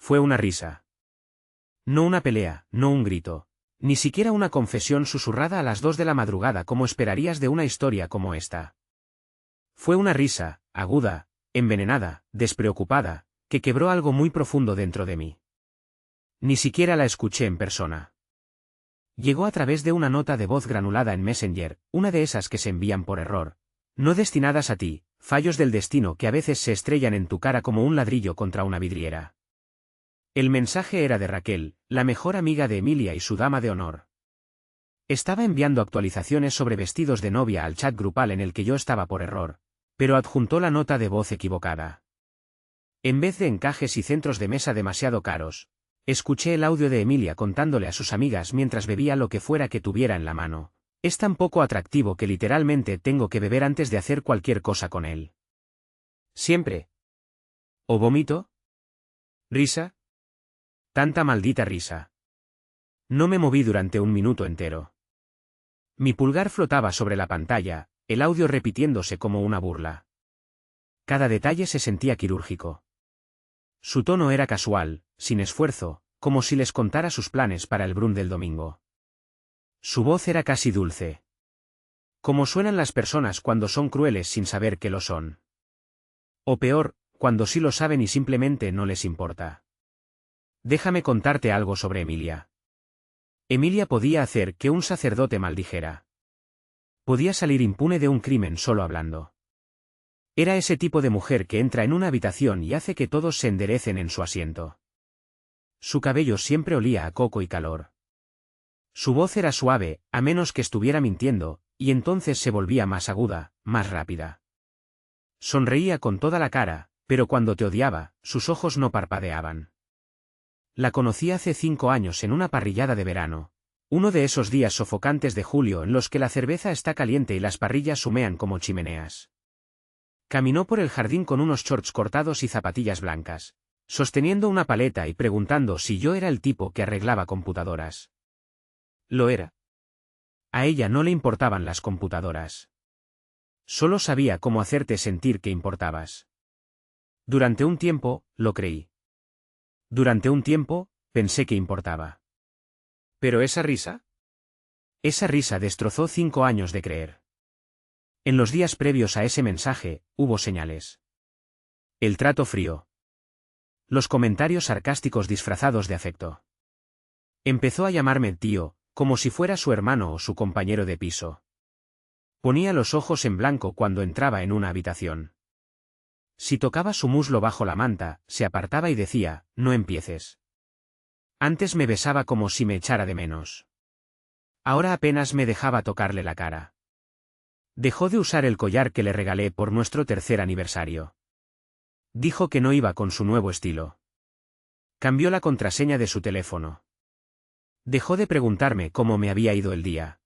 Fue una risa. No una pelea, no un grito. Ni siquiera una confesión susurrada a las 2 de la madrugada como esperarías de una historia como esta. Fue una risa, aguda, envenenada, despreocupada, que quebró algo muy profundo dentro de mí. Ni siquiera la escuché en persona. Llegó a través de una nota de voz granulada en Messenger, una de esas que se envían por error. No destinadas a ti, fallos del destino que a veces se estrellan en tu cara como un ladrillo contra una vidriera. El mensaje era de Raquel, la mejor amiga de Emilia y su dama de honor. Estaba enviando actualizaciones sobre vestidos de novia al chat grupal en el que yo estaba por error, pero adjuntó la nota de voz equivocada. En vez de encajes y centros de mesa demasiado caros, escuché el audio de Emilia contándole a sus amigas mientras bebía lo que fuera que tuviera en la mano. Es tan poco atractivo que literalmente tengo que beber antes de hacer cualquier cosa con él. Siempre. ¿O vómito? ¿Risa? Tanta maldita risa. No me moví durante un minuto entero. Mi pulgar flotaba sobre la pantalla, el audio repitiéndose como una burla. Cada detalle se sentía quirúrgico. Su tono era casual, sin esfuerzo, como si les contara sus planes para el brunch del domingo. Su voz era casi dulce. Como suenan las personas cuando son crueles sin saber que lo son. O peor, cuando sí lo saben y simplemente no les importa. Déjame contarte algo sobre Emilia. Emilia podía hacer que un sacerdote maldijera. Podía salir impune de un crimen solo hablando. Era ese tipo de mujer que entra en una habitación y hace que todos se enderecen en su asiento. Su cabello siempre olía a coco y calor. Su voz era suave, a menos que estuviera mintiendo, y entonces se volvía más aguda, más rápida. Sonreía con toda la cara, pero cuando te odiaba, sus ojos no parpadeaban. La conocí hace 5 años en una parrillada de verano, uno de esos días sofocantes de julio en los que la cerveza está caliente y las parrillas humean como chimeneas. Caminó por el jardín con unos shorts cortados y zapatillas blancas, sosteniendo una paleta y preguntando si yo era el tipo que arreglaba computadoras. Lo era. A ella no le importaban las computadoras. Solo sabía cómo hacerte sentir que importabas. Durante un tiempo, lo creí. Durante un tiempo, pensé que importaba. ¿Pero esa risa? Esa risa destrozó 5 años de creer. En los días previos a ese mensaje, hubo señales. El trato frío. Los comentarios sarcásticos disfrazados de afecto. Empezó a llamarme tío, como si fuera su hermano o su compañero de piso. Ponía los ojos en blanco cuando entraba en una habitación. Si tocaba su muslo bajo la manta, se apartaba y decía, no empieces. Antes me besaba como si me echara de menos. Ahora apenas me dejaba tocarle la cara. Dejó de usar el collar que le regalé por nuestro 3er aniversario. Dijo que no iba con su nuevo estilo. Cambió la contraseña de su teléfono. Dejó de preguntarme cómo me había ido el día.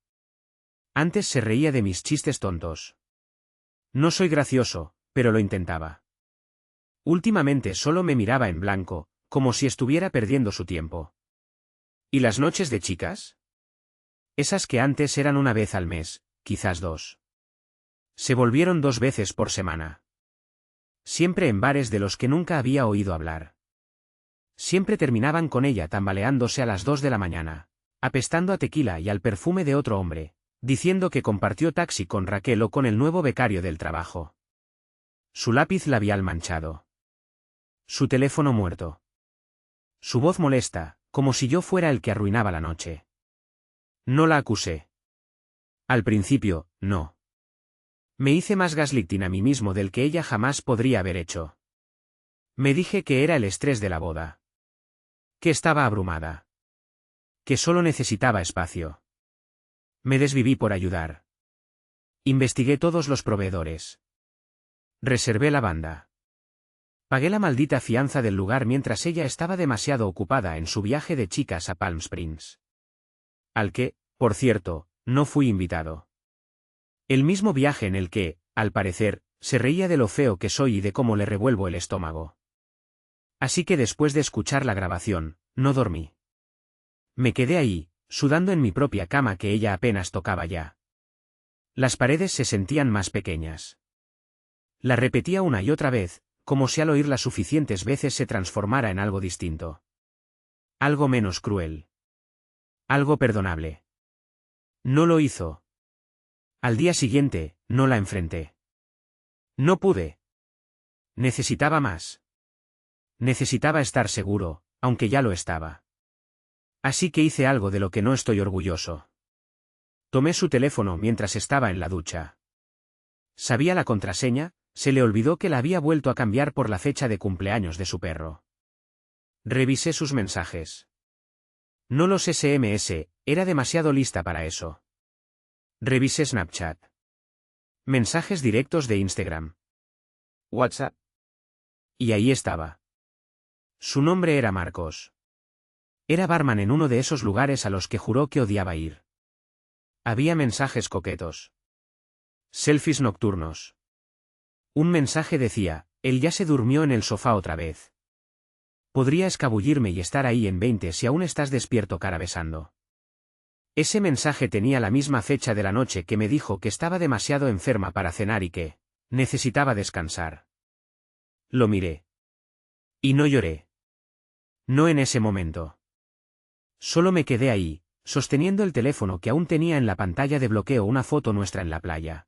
Antes se reía de mis chistes tontos. No soy gracioso, pero lo intentaba. Últimamente solo me miraba en blanco, como si estuviera perdiendo su tiempo. ¿Y las noches de chicas? Esas que antes eran una vez al mes, quizás 2. Se volvieron 2 veces por semana. Siempre en bares de los que nunca había oído hablar. Siempre terminaban con ella tambaleándose a las 2 de la mañana, apestando a tequila y al perfume de otro hombre, diciendo que compartió taxi con Raquel o con el nuevo becario del trabajo. Su lápiz labial manchado. Su teléfono muerto. Su voz molesta, como si yo fuera el que arruinaba la noche. No la acusé. Al principio, no. Me hice más gaslighting a mí mismo del que ella jamás podría haber hecho. Me dije que era el estrés de la boda. Que estaba abrumada. Que solo necesitaba espacio. Me desviví por ayudar. Investigué todos los proveedores. Reservé la banda. Pagué la maldita fianza del lugar mientras ella estaba demasiado ocupada en su viaje de chicas a Palm Springs. Al que, por cierto, no fui invitado. El mismo viaje en el que, al parecer, se reía de lo feo que soy y de cómo le revuelvo el estómago. Así que después de escuchar la grabación, no dormí. Me quedé ahí, sudando en mi propia cama que ella apenas tocaba ya. Las paredes se sentían más pequeñas. La repetía una y otra vez, como si al oírla suficientes veces se transformara en algo distinto. Algo menos cruel. Algo perdonable. No lo hizo. Al día siguiente, no la enfrenté. No pude. Necesitaba más. Necesitaba estar seguro, aunque ya lo estaba. Así que hice algo de lo que no estoy orgulloso. Tomé su teléfono mientras estaba en la ducha. Sabía la contraseña, se le olvidó que la había vuelto a cambiar por la fecha de cumpleaños de su perro. Revisé sus mensajes. No los SMS, era demasiado lista para eso. Revisé Snapchat. Mensajes directos de Instagram. WhatsApp. Y ahí estaba. Su nombre era Marcos. Era barman en uno de esos lugares a los que juró que odiaba ir. Había mensajes coquetos. Selfies nocturnos. Un mensaje decía, él ya se durmió en el sofá otra vez. Podría escabullirme y estar ahí en 20 si aún estás despierto cara besando. Ese mensaje tenía la misma fecha de la noche que me dijo que estaba demasiado enferma para cenar y que necesitaba descansar. Lo miré. Y no lloré. No en ese momento. Solo me quedé ahí, sosteniendo el teléfono que aún tenía en la pantalla de bloqueo una foto nuestra en la playa.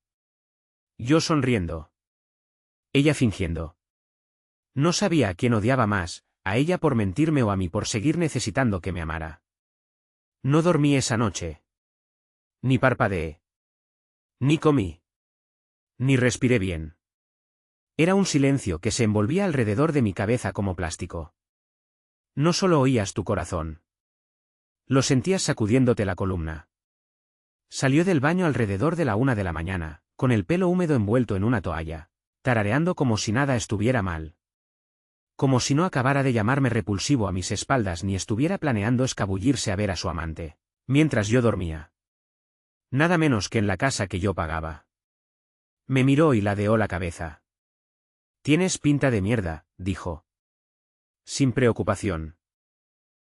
Yo sonriendo. Ella fingiendo. No sabía a quién odiaba más, a ella por mentirme o a mí por seguir necesitando que me amara. No dormí esa noche. Ni parpadeé. Ni comí. Ni respiré bien. Era un silencio que se envolvía alrededor de mi cabeza como plástico. No solo oías tu corazón. Lo sentías sacudiéndote la columna. Salió del baño alrededor de la 1 de la mañana, con el pelo húmedo envuelto en una toalla, tarareando como si nada estuviera mal. Como si no acabara de llamarme repulsivo a mis espaldas ni estuviera planeando escabullirse a ver a su amante, mientras yo dormía. Nada menos que en la casa que yo pagaba. Me miró y ladeó la cabeza. Tienes pinta de mierda, dijo. Sin preocupación.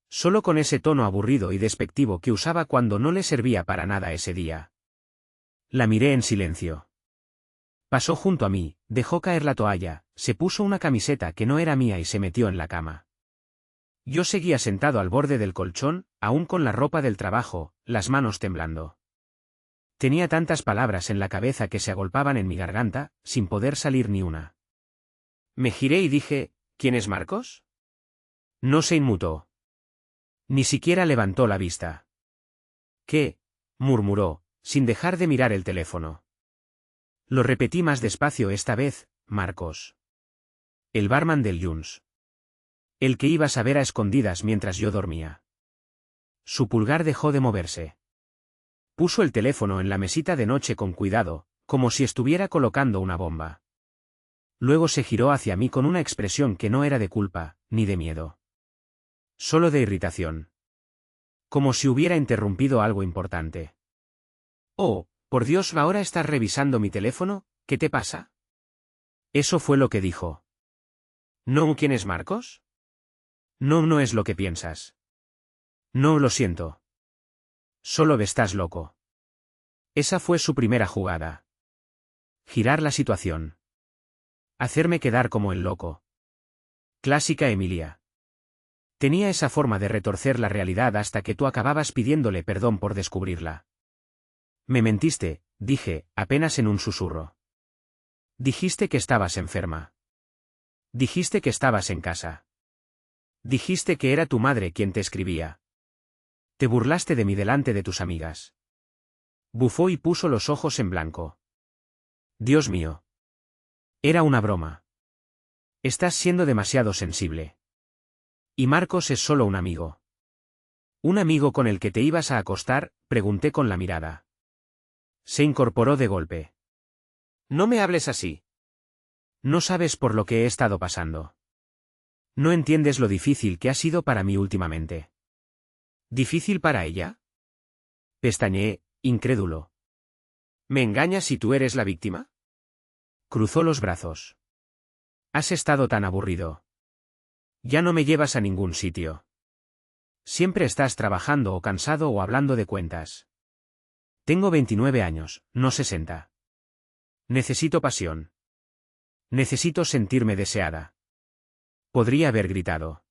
Solo con ese tono aburrido y despectivo que usaba cuando no le servía para nada ese día. La miré en silencio. Pasó junto a mí, dejó caer la toalla, se puso una camiseta que no era mía y se metió en la cama. Yo seguía sentado al borde del colchón, aún con la ropa del trabajo, las manos temblando. Tenía tantas palabras en la cabeza que se agolpaban en mi garganta, sin poder salir ni una. Me giré y dije, ¿quién es Marcos? No se inmutó. Ni siquiera levantó la vista. ¿Qué? Murmuró, sin dejar de mirar el teléfono. Lo repetí más despacio esta vez, Marcos. El barman del Juns. El que ibas a ver a escondidas mientras yo dormía. Su pulgar dejó de moverse. Puso el teléfono en la mesita de noche con cuidado, como si estuviera colocando una bomba. Luego se giró hacia mí con una expresión que no era de culpa, ni de miedo. Solo de irritación. Como si hubiera interrumpido algo importante. Oh, por Dios, ¿ahora estás revisando mi teléfono? ¿Qué te pasa? Eso fue lo que dijo. ¿No quién es Marcos? No, no es lo que piensas. No, lo siento. Solo estás loco. Esa fue su primera jugada. Girar la situación. Hacerme quedar como el loco. Clásica Emilia. Tenía esa forma de retorcer la realidad hasta que tú acababas pidiéndole perdón por descubrirla. Me mentiste, dije, apenas en un susurro. Dijiste que estabas enferma. Dijiste que estabas en casa. Dijiste que era tu madre quien te escribía. Te burlaste de mí delante de tus amigas. Bufó y puso los ojos en blanco. Dios mío. Era una broma. Estás siendo demasiado sensible. Y Marcos es solo un amigo. ¿Un amigo con el que te ibas a acostar?, pregunté con la mirada. Se incorporó de golpe. No me hables así. No sabes por lo que he estado pasando. No entiendes lo difícil que ha sido para mí últimamente. ¿Difícil para ella? Pestañeé, incrédulo. ¿Me engañas si tú eres la víctima? Cruzó los brazos. Has estado tan aburrido. Ya no me llevas a ningún sitio. Siempre estás trabajando o cansado o hablando de cuentas. Tengo 29 años, no 60. Necesito pasión. Necesito sentirme deseada. Podría haber gritado.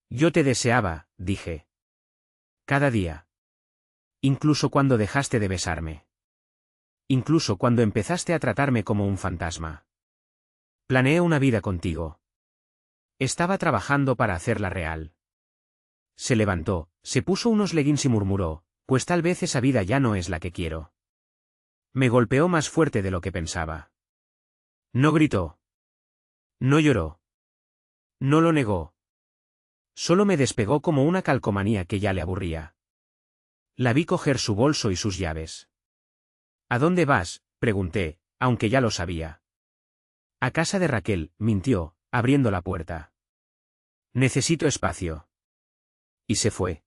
Yo te deseaba, dije. Cada día. Incluso cuando dejaste de besarme. Incluso cuando empezaste a tratarme como un fantasma. Planeé una vida contigo. Estaba trabajando para hacerla real. Se levantó, se puso unos leggings y murmuró, pues tal vez esa vida ya no es la que quiero. Me golpeó más fuerte de lo que pensaba. No gritó. No lloró. No lo negó. Solo me despegó como una calcomanía que ya le aburría. La vi coger su bolso y sus llaves. ¿A dónde vas?, pregunté, aunque ya lo sabía. A casa de Raquel, mintió, abriendo la puerta. Necesito espacio. Y se fue.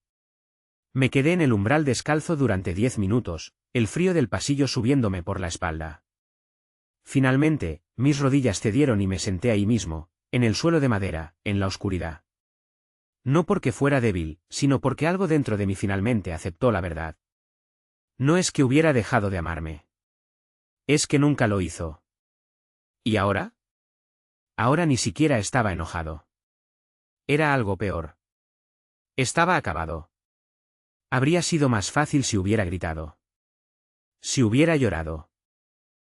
Me quedé en el umbral descalzo durante 10 minutos, el frío del pasillo subiéndome por la espalda. Finalmente, mis rodillas cedieron y me senté ahí mismo, en el suelo de madera, en la oscuridad. No porque fuera débil, sino porque algo dentro de mí finalmente aceptó la verdad. No es que hubiera dejado de amarme. Es que nunca lo hizo. ¿Y ahora? Ahora ni siquiera estaba enojado. Era algo peor. Estaba acabado. Habría sido más fácil si hubiera gritado. Si hubiera llorado.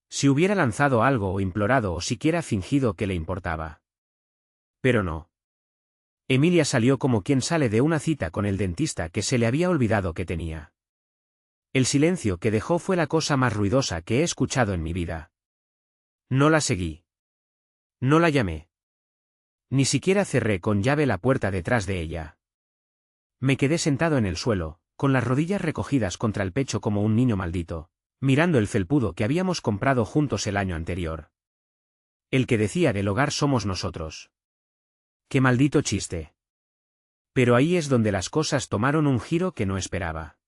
Si hubiera lanzado algo o implorado o siquiera fingido que le importaba. Pero no. Emilia salió como quien sale de una cita con el dentista que se le había olvidado que tenía. El silencio que dejó fue la cosa más ruidosa que he escuchado en mi vida. No la seguí. No la llamé. Ni siquiera cerré con llave la puerta detrás de ella. Me quedé sentado en el suelo, con las rodillas recogidas contra el pecho como un niño maldito, mirando el felpudo que habíamos comprado juntos el año anterior. El que decía del hogar somos nosotros. ¡Qué maldito chiste! Pero ahí es donde las cosas tomaron un giro que no esperaba.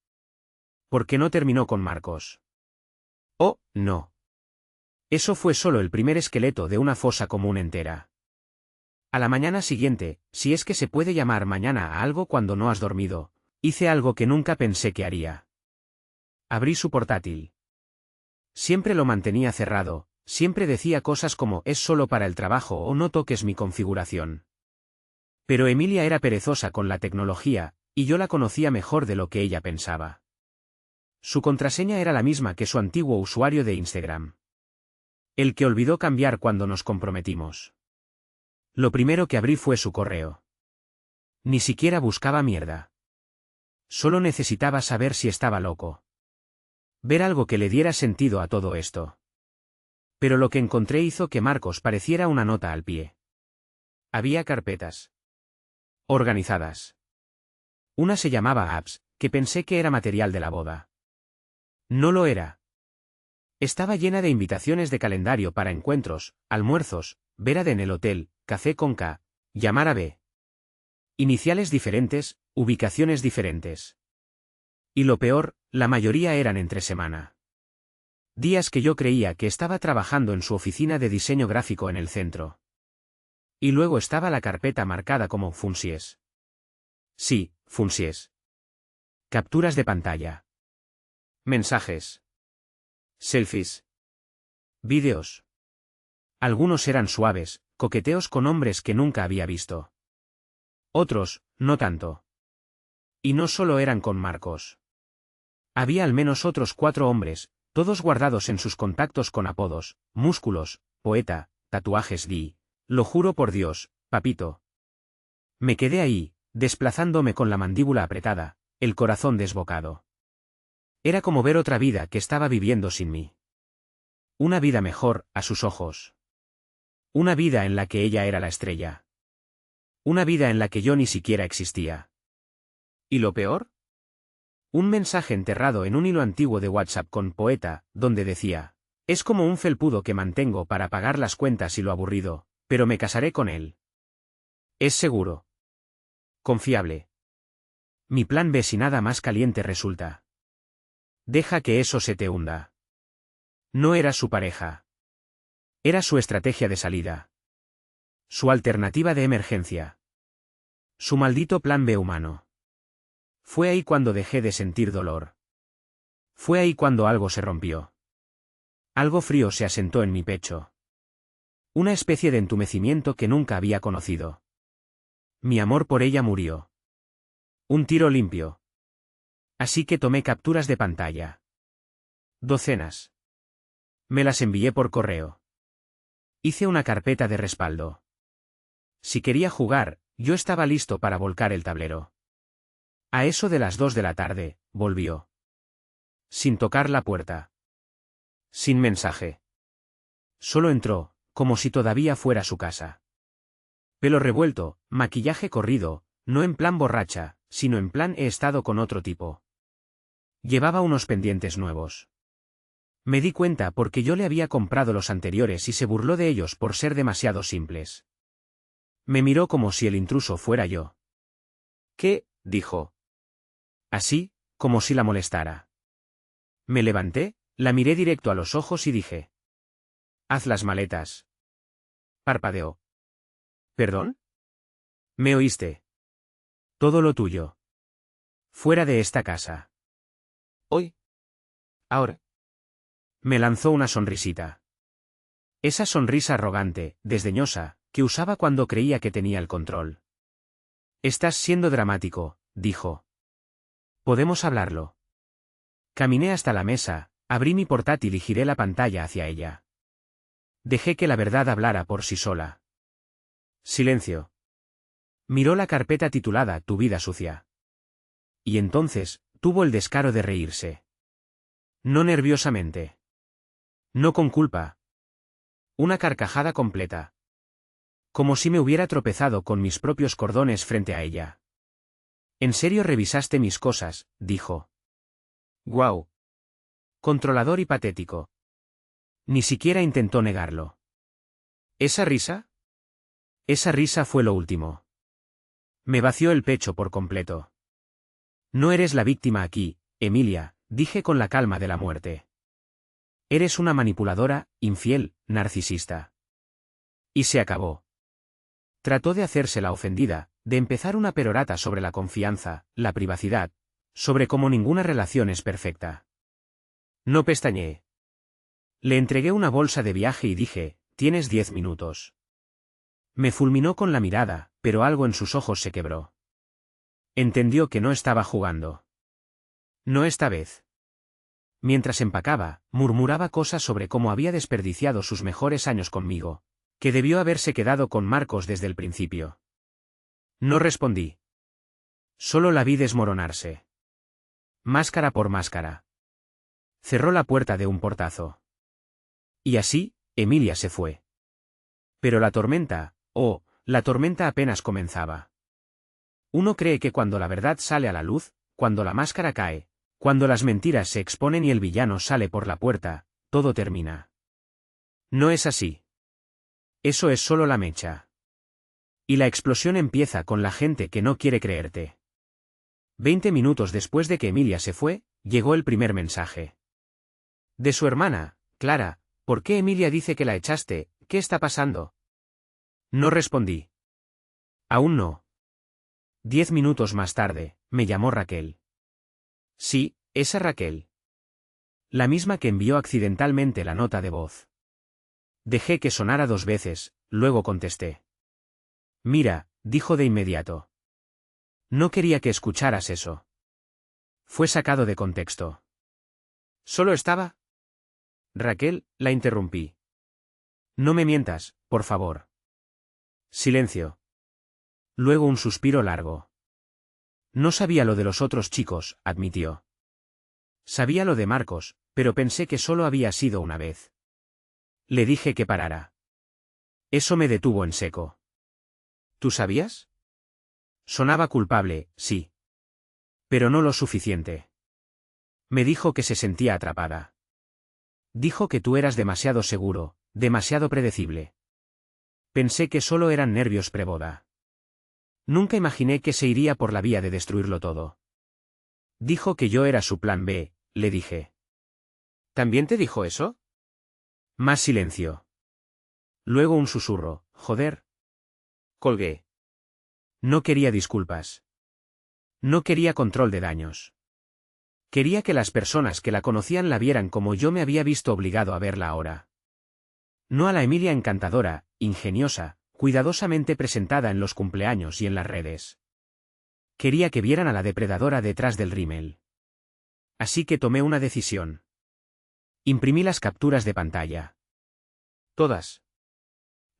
¿Por qué no terminó con Marcos? Oh, no. Eso fue solo el primer esqueleto de una fosa común entera. A la mañana siguiente, si es que se puede llamar mañana a algo cuando no has dormido, hice algo que nunca pensé que haría. Abrí su portátil. Siempre lo mantenía cerrado, siempre decía cosas como es solo para el trabajo o no toques mi configuración. Pero Emilia era perezosa con la tecnología, y yo la conocía mejor de lo que ella pensaba. Su contraseña era la misma que su antiguo usuario de Instagram. El que olvidó cambiar cuando nos comprometimos. Lo primero que abrí fue su correo. Ni siquiera buscaba mierda. Solo necesitaba saber si estaba loco. Ver algo que le diera sentido a todo esto. Pero lo que encontré hizo que Marcos pareciera una nota al pie. Había carpetas. Organizadas. Una se llamaba Apps, que pensé que era material de la boda. No lo era. Estaba llena de invitaciones de calendario para encuentros, almuerzos, ver a D en el hotel, café con K, llamar a B. Iniciales diferentes, ubicaciones diferentes. Y lo peor, la mayoría eran entre semana. Días que yo creía que estaba trabajando en su oficina de diseño gráfico en el centro. Y luego estaba la carpeta marcada como Funsies. Sí, Funsies. Capturas de pantalla. Mensajes. Selfies. Vídeos. Algunos eran suaves, coqueteos con hombres que nunca había visto. Otros, no tanto. Y no solo eran con Marcos. Había al menos otros 4 hombres, todos guardados en sus contactos con apodos, músculos, poeta, tatuajes lo juro por Dios, papito. Me quedé ahí, desplazándome con la mandíbula apretada, el corazón desbocado. Era como ver otra vida que estaba viviendo sin mí. Una vida mejor, a sus ojos. Una vida en la que ella era la estrella. Una vida en la que yo ni siquiera existía. ¿Y lo peor? Un mensaje enterrado en un hilo antiguo de WhatsApp con poeta, donde decía, es como un felpudo que mantengo para pagar las cuentas y lo aburrido, pero me casaré con él. Es seguro. Confiable. Mi plan B si nada más caliente resulta. Deja que eso se te hunda. No era su pareja. Era su estrategia de salida. Su alternativa de emergencia. Su maldito plan B humano. Fue ahí cuando dejé de sentir dolor. Fue ahí cuando algo se rompió. Algo frío se asentó en mi pecho. Una especie de entumecimiento que nunca había conocido. Mi amor por ella murió. Un tiro limpio. Así que tomé capturas de pantalla. Docenas. Me las envié por correo. Hice una carpeta de respaldo. Si quería jugar, yo estaba listo para volcar el tablero. A eso de las 2 de la tarde, volvió. Sin tocar la puerta. Sin mensaje. Solo entró, como si todavía fuera su casa. Pelo revuelto, maquillaje corrido, no en plan borracha, sino en plan he estado con otro tipo. Llevaba unos pendientes nuevos. Me di cuenta porque yo le había comprado los anteriores y se burló de ellos por ser demasiado simples. Me miró como si el intruso fuera yo. ¿Qué? Dijo. Así, como si la molestara. Me levanté, la miré directo a los ojos y dije. Haz las maletas. Parpadeó. ¿Perdón? ¿Me oíste? Todo lo tuyo. Fuera de esta casa. ¿Hoy? Ahora. Me lanzó una sonrisita. Esa sonrisa arrogante, desdeñosa, que usaba cuando creía que tenía el control. Estás siendo dramático, dijo. ¿Podemos hablarlo? Caminé hasta la mesa, abrí mi portátil y giré la pantalla hacia ella. Dejé que la verdad hablara por sí sola. Silencio. Miró la carpeta titulada Tu vida sucia. Y entonces, tuvo el descaro de reírse. No nerviosamente. No con culpa. Una carcajada completa. Como si me hubiera tropezado con mis propios cordones frente a ella. ¿En serio revisaste mis cosas? Dijo. Guau. Controlador y patético. Ni siquiera intentó negarlo. ¿Esa risa? Esa risa fue lo último. Me vació el pecho por completo. No eres la víctima aquí, Emilia, dije con la calma de la muerte. Eres una manipuladora, infiel, narcisista. Y se acabó. Trató de hacerse la ofendida, de empezar una perorata sobre la confianza, la privacidad, sobre cómo ninguna relación es perfecta. No pestañeé. Le entregué una bolsa de viaje y dije, tienes 10 minutos. Me fulminó con la mirada, pero algo en sus ojos se quebró. Entendió que no estaba jugando. No esta vez. Mientras empacaba, murmuraba cosas sobre cómo había desperdiciado sus mejores años conmigo, que debió haberse quedado con Marcos desde el principio. No respondí. Solo la vi desmoronarse. Máscara por máscara. Cerró la puerta de un portazo. Y así, Emilia se fue. Pero la tormenta, la tormenta apenas comenzaba. Uno cree que cuando la verdad sale a la luz, cuando la máscara cae, cuando las mentiras se exponen y el villano sale por la puerta, todo termina. No es así. Eso es solo la mecha. Y la explosión empieza con la gente que no quiere creerte. 20 minutos después de que Emilia se fue, llegó el primer mensaje. De su hermana, Clara. ¿Por qué Emilia dice que la echaste? ¿Qué está pasando? No respondí. Aún no. 10 minutos más tarde, me llamó Raquel. Sí, esa Raquel. La misma que envió accidentalmente la nota de voz. Dejé que sonara 2 veces, luego contesté. Mira, dijo de inmediato. No quería que escucharas eso. Fue sacado de contexto. ¿Solo estaba? Raquel, la interrumpí. No me mientas, por favor. Silencio. Luego un suspiro largo. No sabía lo de los otros chicos, admitió. Sabía lo de Marcos, pero pensé que solo había sido una vez. Le dije que parara. Eso me detuvo en seco. ¿Tú sabías? Sonaba culpable, sí. Pero no lo suficiente. Me dijo que se sentía atrapada. Dijo que tú eras demasiado seguro, demasiado predecible. Pensé que solo eran nervios preboda. Nunca imaginé que se iría por la vía de destruirlo todo. Dijo que yo era su plan B, le dije. ¿También te dijo eso? Más silencio. Luego un susurro, joder. Colgué. No quería disculpas. No quería control de daños. Quería que las personas que la conocían la vieran como yo me había visto obligado a verla ahora. No a la Emilia encantadora, ingeniosa, cuidadosamente presentada en los cumpleaños y en las redes. Quería que vieran a la depredadora detrás del rímel. Así que tomé una decisión. Imprimí las capturas de pantalla. Todas.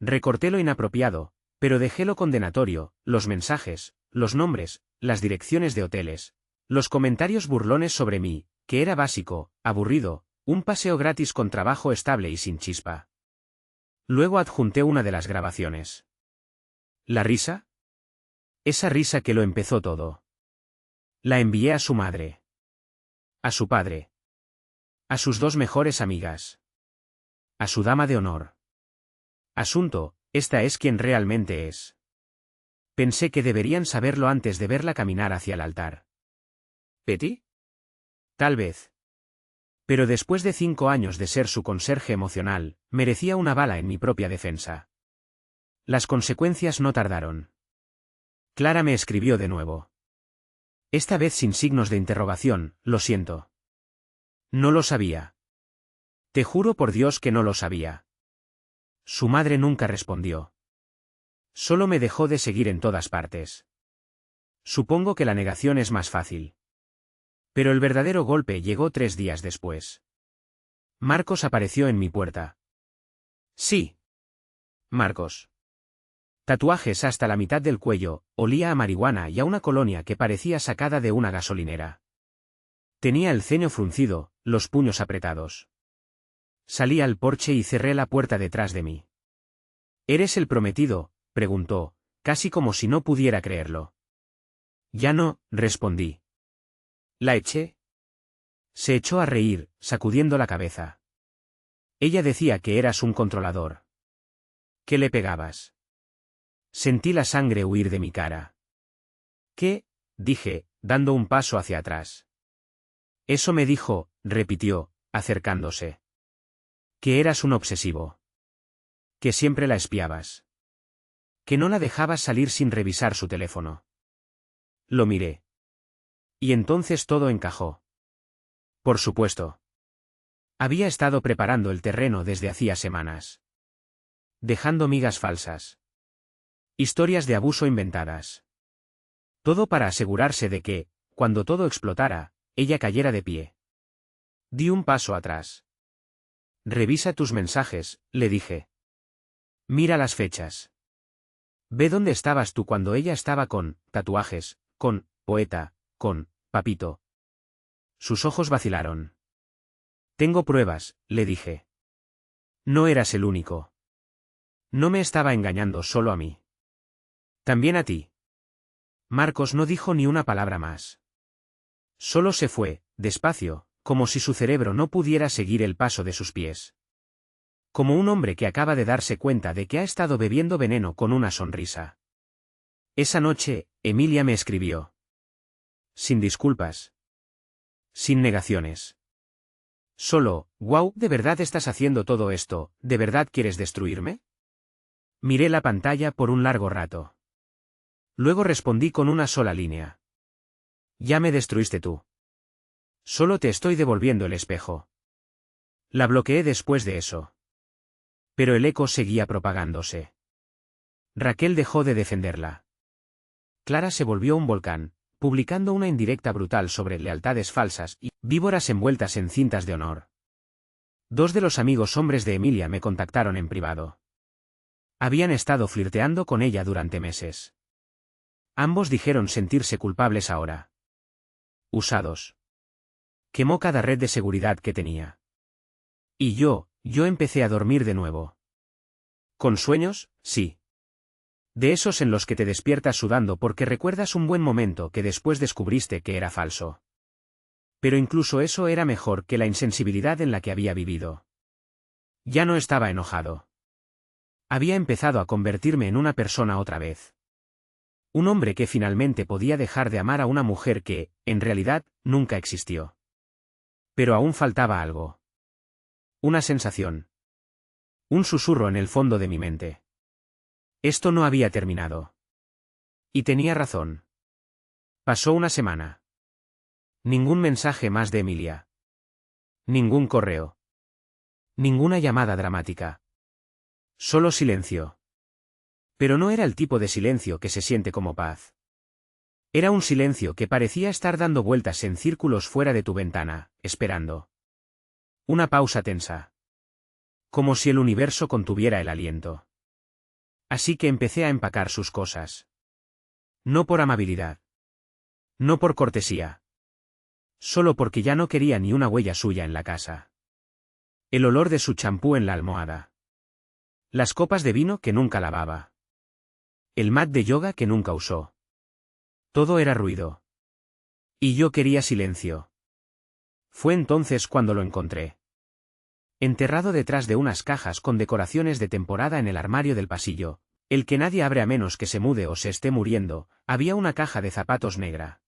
Recorté lo inapropiado, pero dejé lo condenatorio, los mensajes, los nombres, las direcciones de hoteles, los comentarios burlones sobre mí, que era básico, aburrido, un paseo gratis con trabajo estable y sin chispa. Luego adjunté una de las grabaciones. ¿La risa? Esa risa que lo empezó todo. La envié a su madre. A su padre. A sus dos mejores amigas. A su dama de honor. Asunto, esta es quien realmente es. Pensé que deberían saberlo antes de verla caminar hacia el altar. ¿Betty? Tal vez. Pero después de 5 años de ser su conserje emocional, merecía una bala en mi propia defensa. Las consecuencias no tardaron. Clara me escribió de nuevo. Esta vez sin signos de interrogación, lo siento. No lo sabía. Te juro por Dios que no lo sabía. Su madre nunca respondió. Solo me dejó de seguir en todas partes. Supongo que la negación es más fácil. Pero el verdadero golpe llegó 3 días después. Marcos apareció en mi puerta. Sí. Marcos. Tatuajes hasta la mitad del cuello, olía a marihuana y a una colonia que parecía sacada de una gasolinera. Tenía el ceño fruncido, los puños apretados. Salí al porche y cerré la puerta detrás de mí. ¿Eres el prometido?, preguntó, casi como si no pudiera creerlo. Ya no, respondí. ¿La eché? Se echó a reír, sacudiendo la cabeza. Ella decía que eras un controlador. ¿Qué le pegabas? Sentí la sangre huir de mi cara. ¿Qué? Dije, dando un paso hacia atrás. Eso me dijo, repitió, acercándose. Que eras un obsesivo. Que siempre la espiabas. Que no la dejabas salir sin revisar su teléfono. Lo miré. Y entonces todo encajó. Por supuesto. Había estado preparando el terreno desde hacía semanas. Dejando migas falsas. Historias de abuso inventadas. Todo para asegurarse de que, cuando todo explotara, ella cayera de pie. Di un paso atrás. Revisa tus mensajes, le dije. Mira las fechas. Ve dónde estabas tú cuando ella estaba con tatuajes, con poeta, con papito. Sus ojos vacilaron. Tengo pruebas, le dije. No eras el único. No me estaba engañando solo a mí. También a ti. Marcos no dijo ni una palabra más. Solo se fue, despacio, como si su cerebro no pudiera seguir el paso de sus pies. Como un hombre que acaba de darse cuenta de que ha estado bebiendo veneno con una sonrisa. Esa noche, Emilia me escribió. Sin disculpas. Sin negaciones. Solo, wow, ¿de verdad estás haciendo todo esto? ¿De verdad quieres destruirme? Miré la pantalla por un largo rato. Luego respondí con una sola línea. Ya me destruiste tú. Solo te estoy devolviendo el espejo. La bloqueé después de eso. Pero el eco seguía propagándose. Raquel dejó de defenderla. Clara se volvió un volcán, publicando una indirecta brutal sobre lealtades falsas y víboras envueltas en cintas de honor. 2 de los amigos hombres de Emilia me contactaron en privado. Habían estado flirteando con ella durante meses. Ambos dijeron sentirse culpables ahora. Usados. Quemó cada red de seguridad que tenía. Y yo empecé a dormir de nuevo. ¿Con sueños? Sí. De esos en los que te despiertas sudando porque recuerdas un buen momento que después descubriste que era falso. Pero incluso eso era mejor que la insensibilidad en la que había vivido. Ya no estaba enojado. Había empezado a convertirme en una persona otra vez. Un hombre que finalmente podía dejar de amar a una mujer que, en realidad, nunca existió. Pero aún faltaba algo. Una sensación. Un susurro en el fondo de mi mente. Esto no había terminado. Y tenía razón. Pasó una semana. Ningún mensaje más de Emilia. Ningún correo. Ninguna llamada dramática. Solo silencio. Pero no era el tipo de silencio que se siente como paz. Era un silencio que parecía estar dando vueltas en círculos fuera de tu ventana, esperando. Una pausa tensa. Como si el universo contuviera el aliento. Así que empecé a empacar sus cosas. No por amabilidad. No por cortesía. Solo porque ya no quería ni una huella suya en la casa. El olor de su champú en la almohada. Las copas de vino que nunca lavaba. El mat de yoga que nunca usó. Todo era ruido. Y yo quería silencio. Fue entonces cuando lo encontré. Enterrado detrás de unas cajas con decoraciones de temporada en el armario del pasillo, el que nadie abre a menos que se mude o se esté muriendo, había una caja de zapatos negra.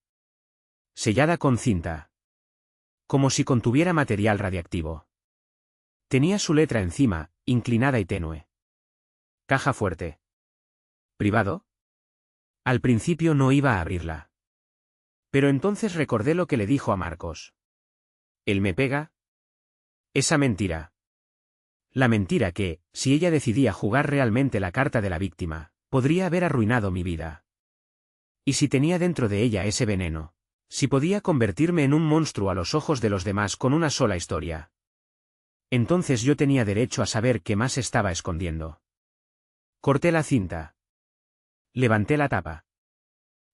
Sellada con cinta. Como si contuviera material radiactivo. Tenía su letra encima, inclinada y tenue. Caja fuerte. ¿Privado? Al principio no iba a abrirla. Pero entonces recordé lo que le dijo a Marcos. ¿Él me pega? Esa mentira. La mentira que, si ella decidía jugar realmente la carta de la víctima, podría haber arruinado mi vida. Y si tenía dentro de ella ese veneno, si podía convertirme en un monstruo a los ojos de los demás con una sola historia. Entonces yo tenía derecho a saber qué más estaba escondiendo. Corté la cinta. Levanté la tapa.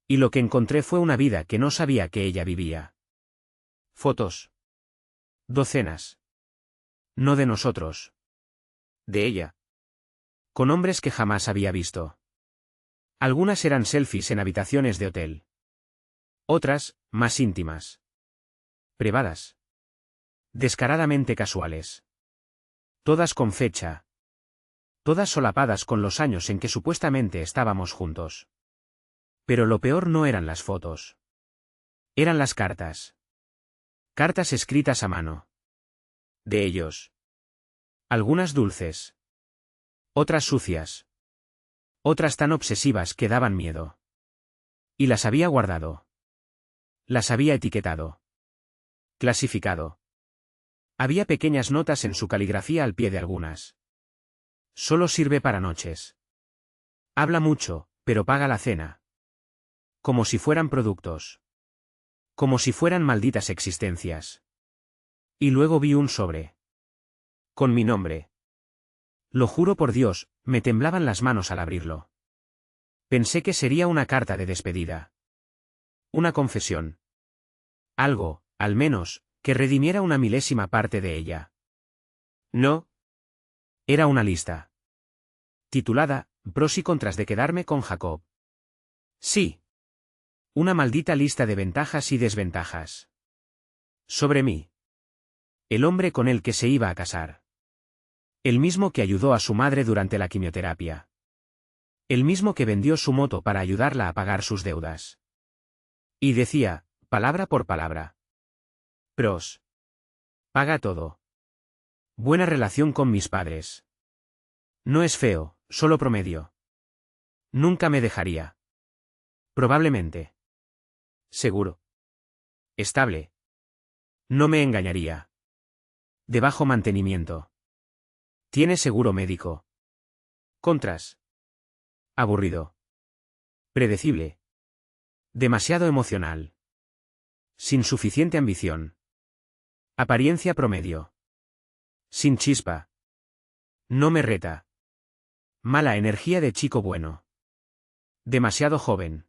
Y lo que encontré fue una vida que no sabía que ella vivía. Fotos. Docenas. No de nosotros. De ella. Con hombres que jamás había visto. Algunas eran selfies en habitaciones de hotel. Otras, más íntimas. Privadas. Descaradamente casuales. Todas con fecha. Todas solapadas con los años en que supuestamente estábamos juntos. Pero lo peor no eran las fotos. Eran las cartas. Cartas escritas a mano. De ellos. Algunas dulces. Otras sucias. Otras tan obsesivas que daban miedo. Y las había guardado. Las había etiquetado. Clasificado. Había pequeñas notas en su caligrafía al pie de algunas. Solo sirve para noches. Habla mucho, pero paga la cena. Como si fueran productos. Como si fueran malditas existencias. Y luego vi un sobre. Con mi nombre. Lo juro por Dios, me temblaban las manos al abrirlo. Pensé que sería una carta de despedida. Una confesión. Algo, al menos, que redimiera una milésima parte de ella. No. Era una lista. Titulada, Pros y contras de quedarme con Jacob. Sí. Una maldita lista de ventajas y desventajas. Sobre mí. El hombre con el que se iba a casar. El mismo que ayudó a su madre durante la quimioterapia. El mismo que vendió su moto para ayudarla a pagar sus deudas. Y decía, palabra por palabra. Pros. Paga todo. Buena relación con mis padres. No es feo, solo promedio. Nunca me dejaría. Probablemente. Seguro. Estable. No me engañaría. De bajo mantenimiento. Tiene seguro médico. Contras. Aburrido. Predecible. Demasiado emocional. Sin suficiente ambición. Apariencia promedio. Sin chispa. No me reta. Mala energía de chico bueno. Demasiado joven.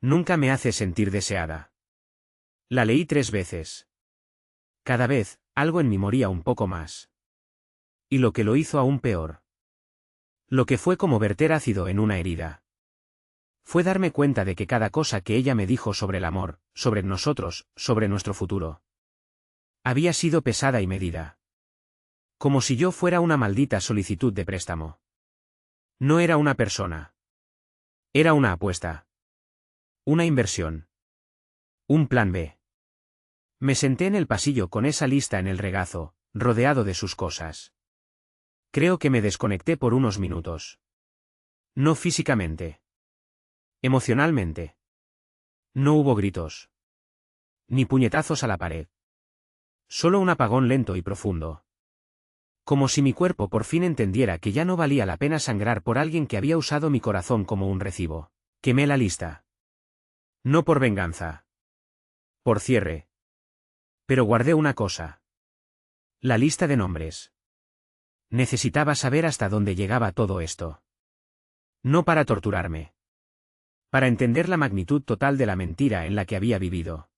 Nunca me hace sentir deseada. La leí 3 veces. Cada vez, algo en mí moría un poco más. Y lo que lo hizo aún peor. Lo que fue como verter ácido en una herida. Fue darme cuenta de que cada cosa que ella me dijo sobre el amor, sobre nosotros, sobre nuestro futuro, había sido pesada y medida. Como si yo fuera una maldita solicitud de préstamo. No era una persona. Era una apuesta. Una inversión. Un plan B. Me senté en el pasillo con esa lista en el regazo, rodeado de sus cosas. Creo que me desconecté por unos minutos. No físicamente. Emocionalmente. No hubo gritos. Ni puñetazos a la pared. Solo un apagón lento y profundo. Como si mi cuerpo por fin entendiera que ya no valía la pena sangrar por alguien que había usado mi corazón como un recibo. Quemé la lista. No por venganza. Por cierre. Pero guardé una cosa. La lista de nombres. Necesitaba saber hasta dónde llegaba todo esto. No para torturarme. Para entender la magnitud total de la mentira en la que había vivido.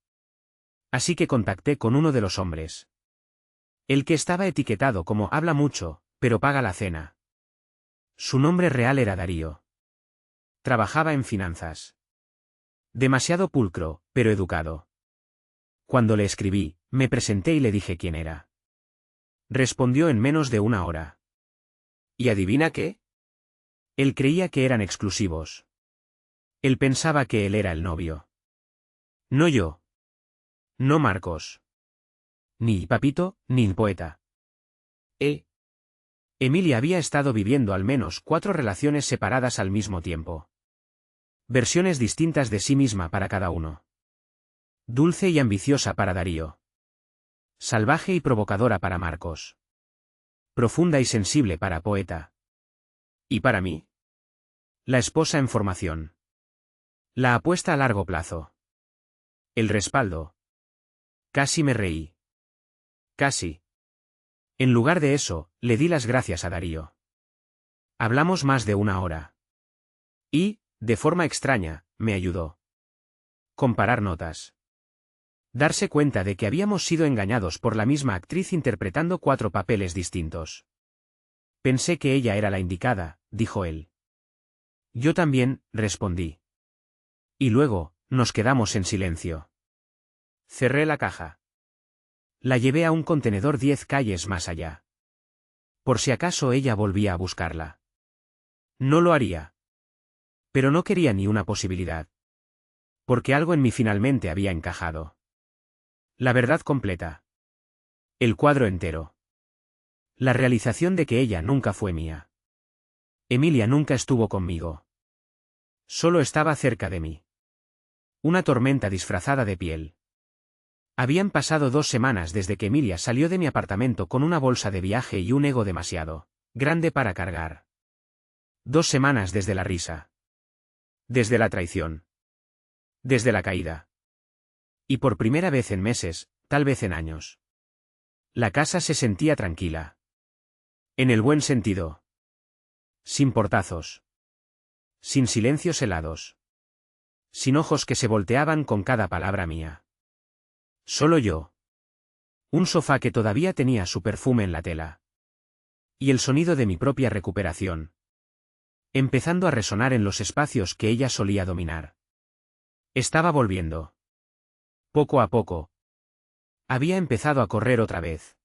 Así que contacté con uno de los hombres. El que estaba etiquetado como habla mucho, pero paga la cena. Su nombre real era Darío. Trabajaba en finanzas. Demasiado pulcro, pero educado. Cuando le escribí, me presenté y le dije quién era. Respondió en menos de una hora. ¿Y adivina qué? Él creía que eran exclusivos. Él pensaba que él era el novio. No yo. No Marcos. Ni Papito, ni el poeta. Emilia había estado viviendo al menos 4 relaciones separadas al mismo tiempo. Versiones distintas de sí misma para cada uno. Dulce y ambiciosa para Darío. Salvaje y provocadora para Marcos. Profunda y sensible para Poeta. ¿Y para mí? La esposa en formación. La apuesta a largo plazo. El respaldo. Casi me reí. Casi. En lugar de eso, le di las gracias a Darío. Hablamos más de una hora. Y, de forma extraña, me ayudó. Comparar notas. Darse cuenta de que habíamos sido engañados por la misma actriz interpretando 4 papeles distintos. Pensé que ella era la indicada, dijo él. Yo también, respondí. Y luego, nos quedamos en silencio. Cerré la caja. La llevé a un contenedor 10 calles más allá. Por si acaso ella volvía a buscarla. No lo haría. Pero no quería ni una posibilidad. Porque algo en mí finalmente había encajado. La verdad completa. El cuadro entero. La realización de que ella nunca fue mía. Emilia nunca estuvo conmigo. Solo estaba cerca de mí. Una tormenta disfrazada de piel. Habían pasado 2 semanas desde que Emilia salió de mi apartamento con una bolsa de viaje y un ego demasiado grande para cargar. 2 semanas desde la risa. Desde la traición. Desde la caída. Y por primera vez en meses, tal vez en años. La casa se sentía tranquila. En el buen sentido. Sin portazos. Sin silencios helados. Sin ojos que se volteaban con cada palabra mía. Solo yo. Un sofá que todavía tenía su perfume en la tela. Y el sonido de mi propia recuperación. Empezando a resonar en los espacios que ella solía dominar. Estaba volviendo. Poco a poco. Había empezado a correr otra vez.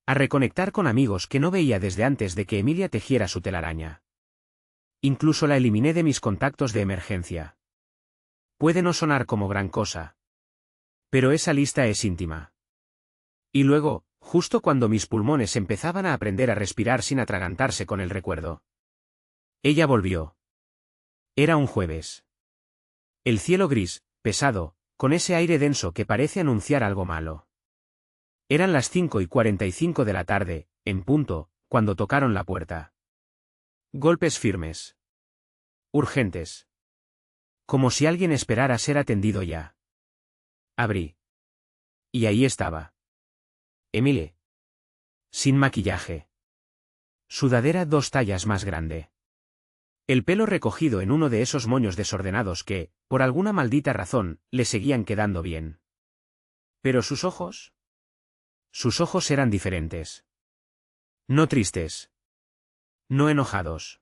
A reconectar con amigos que no veía desde antes de que Emilia tejiera su telaraña. Incluso la eliminé de mis contactos de emergencia. Puede no sonar como gran cosa. Pero esa lista es íntima. Y luego, justo cuando mis pulmones empezaban a aprender a respirar sin atragantarse con el recuerdo. Ella volvió. Era un jueves. El cielo gris, pesado, con ese aire denso que parece anunciar algo malo. Eran las 5:45 de la tarde, en punto, cuando tocaron la puerta. Golpes firmes. Urgentes. Como si alguien esperara ser atendido ya. Abrí. Y ahí estaba. Emile. Sin maquillaje. Sudadera 2 tallas más grande. El pelo recogido en uno de esos moños desordenados que, por alguna maldita razón, le seguían quedando bien. Pero sus ojos. Sus ojos eran diferentes. No tristes. No enojados.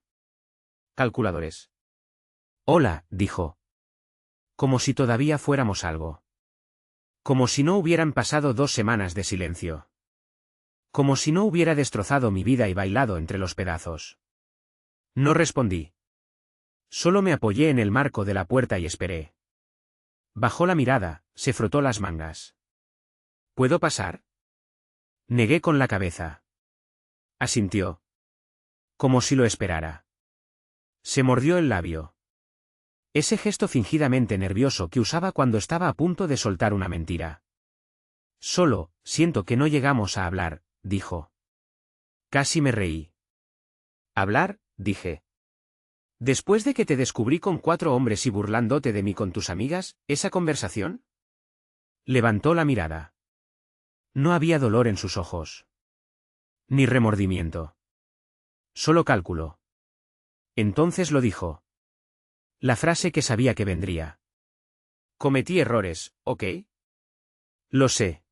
Calculadores. Hola, dijo. Como si todavía fuéramos algo. Como si no hubieran pasado 2 semanas de silencio. Como si no hubiera destrozado mi vida y bailado entre los pedazos. No respondí. Solo me apoyé en el marco de la puerta y esperé. Bajó la mirada, se frotó las mangas. ¿Puedo pasar? Negué con la cabeza. Asintió. Como si lo esperara. Se mordió el labio. Ese gesto fingidamente nervioso que usaba cuando estaba a punto de soltar una mentira. Solo, siento que no llegamos a hablar, dijo. Casi me reí. ¿Hablar? Dije. Después de que te descubrí con 4 hombres y burlándote de mí con tus amigas, ¿esa conversación? Levantó la mirada. No había dolor en sus ojos. Ni remordimiento. Solo cálculo. Entonces lo dijo. La frase que sabía que vendría. Cometí errores, ¿ok? Lo sé.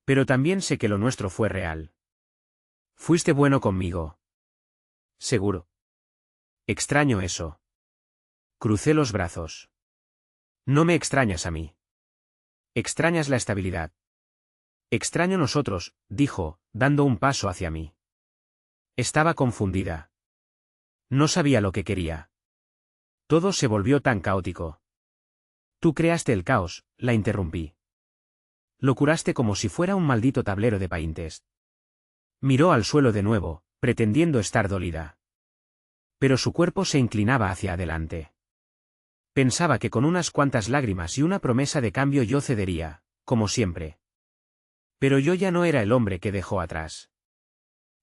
Pero también sé que lo nuestro fue real. Fuiste bueno conmigo. Seguro. Extraño eso. Crucé los brazos. No me extrañas a mí. Extrañas la estabilidad. Extraño nosotros, dijo, dando un paso hacia mí. Estaba confundida. No sabía lo que quería. Todo se volvió tan caótico. Tú creaste el caos, la interrumpí. Lo curaste como si fuera un maldito tablero de paintest. Miró al suelo de nuevo, pretendiendo estar dolida. Pero su cuerpo se inclinaba hacia adelante. Pensaba que con unas cuantas lágrimas y una promesa de cambio yo cedería, como siempre. Pero yo ya no era el hombre que dejó atrás.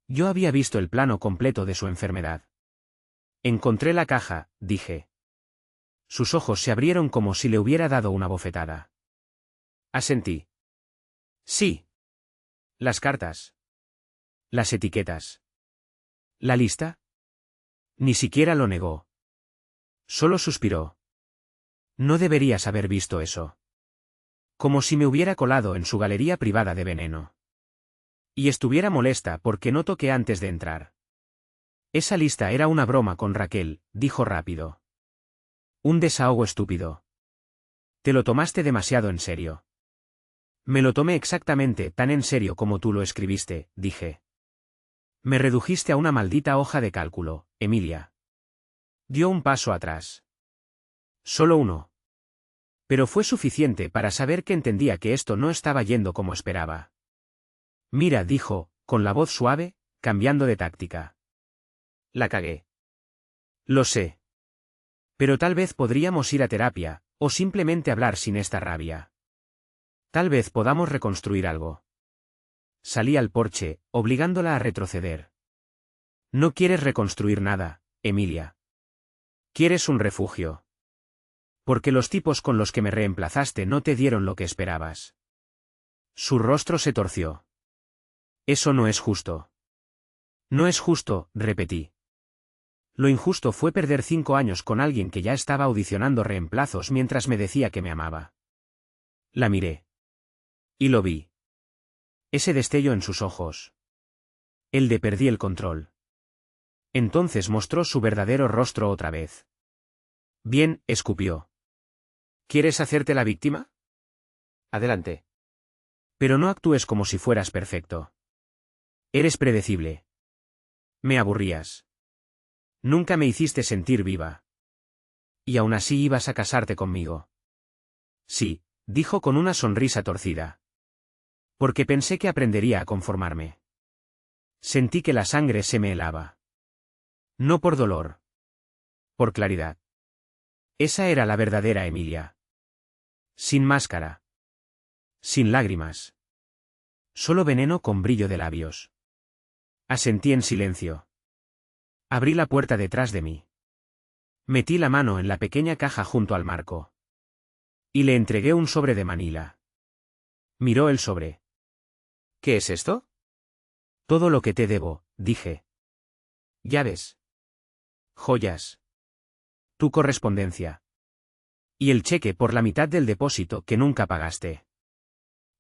Yo había visto el plano completo de su enfermedad. Encontré la caja, dije. Sus ojos se abrieron como si le hubiera dado una bofetada. Asentí. Sí. Las cartas. Las etiquetas. ¿La lista? Ni siquiera lo negó. Solo suspiró. No deberías haber visto eso. Como si me hubiera colado en su galería privada de veneno. Y estuviera molesta porque no toqué antes de entrar. Esa lista era una broma con Raquel, dijo rápido. Un desahogo estúpido. Te lo tomaste demasiado en serio. Me lo tomé exactamente tan en serio como tú lo escribiste, dije. Me redujiste a una maldita hoja de cálculo, Emilia. Dio un paso atrás. Solo uno. Pero fue suficiente para saber que entendía que esto no estaba yendo como esperaba. Mira, dijo, con la voz suave, cambiando de táctica. La cagué. Lo sé. Pero tal vez podríamos ir a terapia, o simplemente hablar sin esta rabia. Tal vez podamos reconstruir algo. Salí al porche, obligándola a retroceder. No quieres reconstruir nada, Emilia. Quieres un refugio. Porque los tipos con los que me reemplazaste no te dieron lo que esperabas. Su rostro se torció. Eso no es justo. No es justo, repetí. Lo injusto fue perder 5 años con alguien que ya estaba audicionando reemplazos mientras me decía que me amaba. La miré. Y lo vi. Ese destello en sus ojos. El de perdí el control. Entonces mostró su verdadero rostro otra vez. Bien, escupió. ¿Quieres hacerte la víctima? Adelante. Pero no actúes como si fueras perfecto. Eres predecible. Me aburrías. Nunca me hiciste sentir viva. Y aún así ibas a casarte conmigo. Sí, dijo con una sonrisa torcida. Porque pensé que aprendería a conformarme. Sentí que la sangre se me helaba. No por dolor. Por claridad. Esa era la verdadera Emilia. Sin máscara. Sin lágrimas. Solo veneno con brillo de labios. Asentí en silencio. Abrí la puerta detrás de mí. Metí la mano en la pequeña caja junto al marco. Y le entregué un sobre de Manila. Miró el sobre. ¿Qué es esto? Todo lo que te debo, dije. Llaves. Joyas. Tu correspondencia. Y el cheque por la mitad del depósito que nunca pagaste.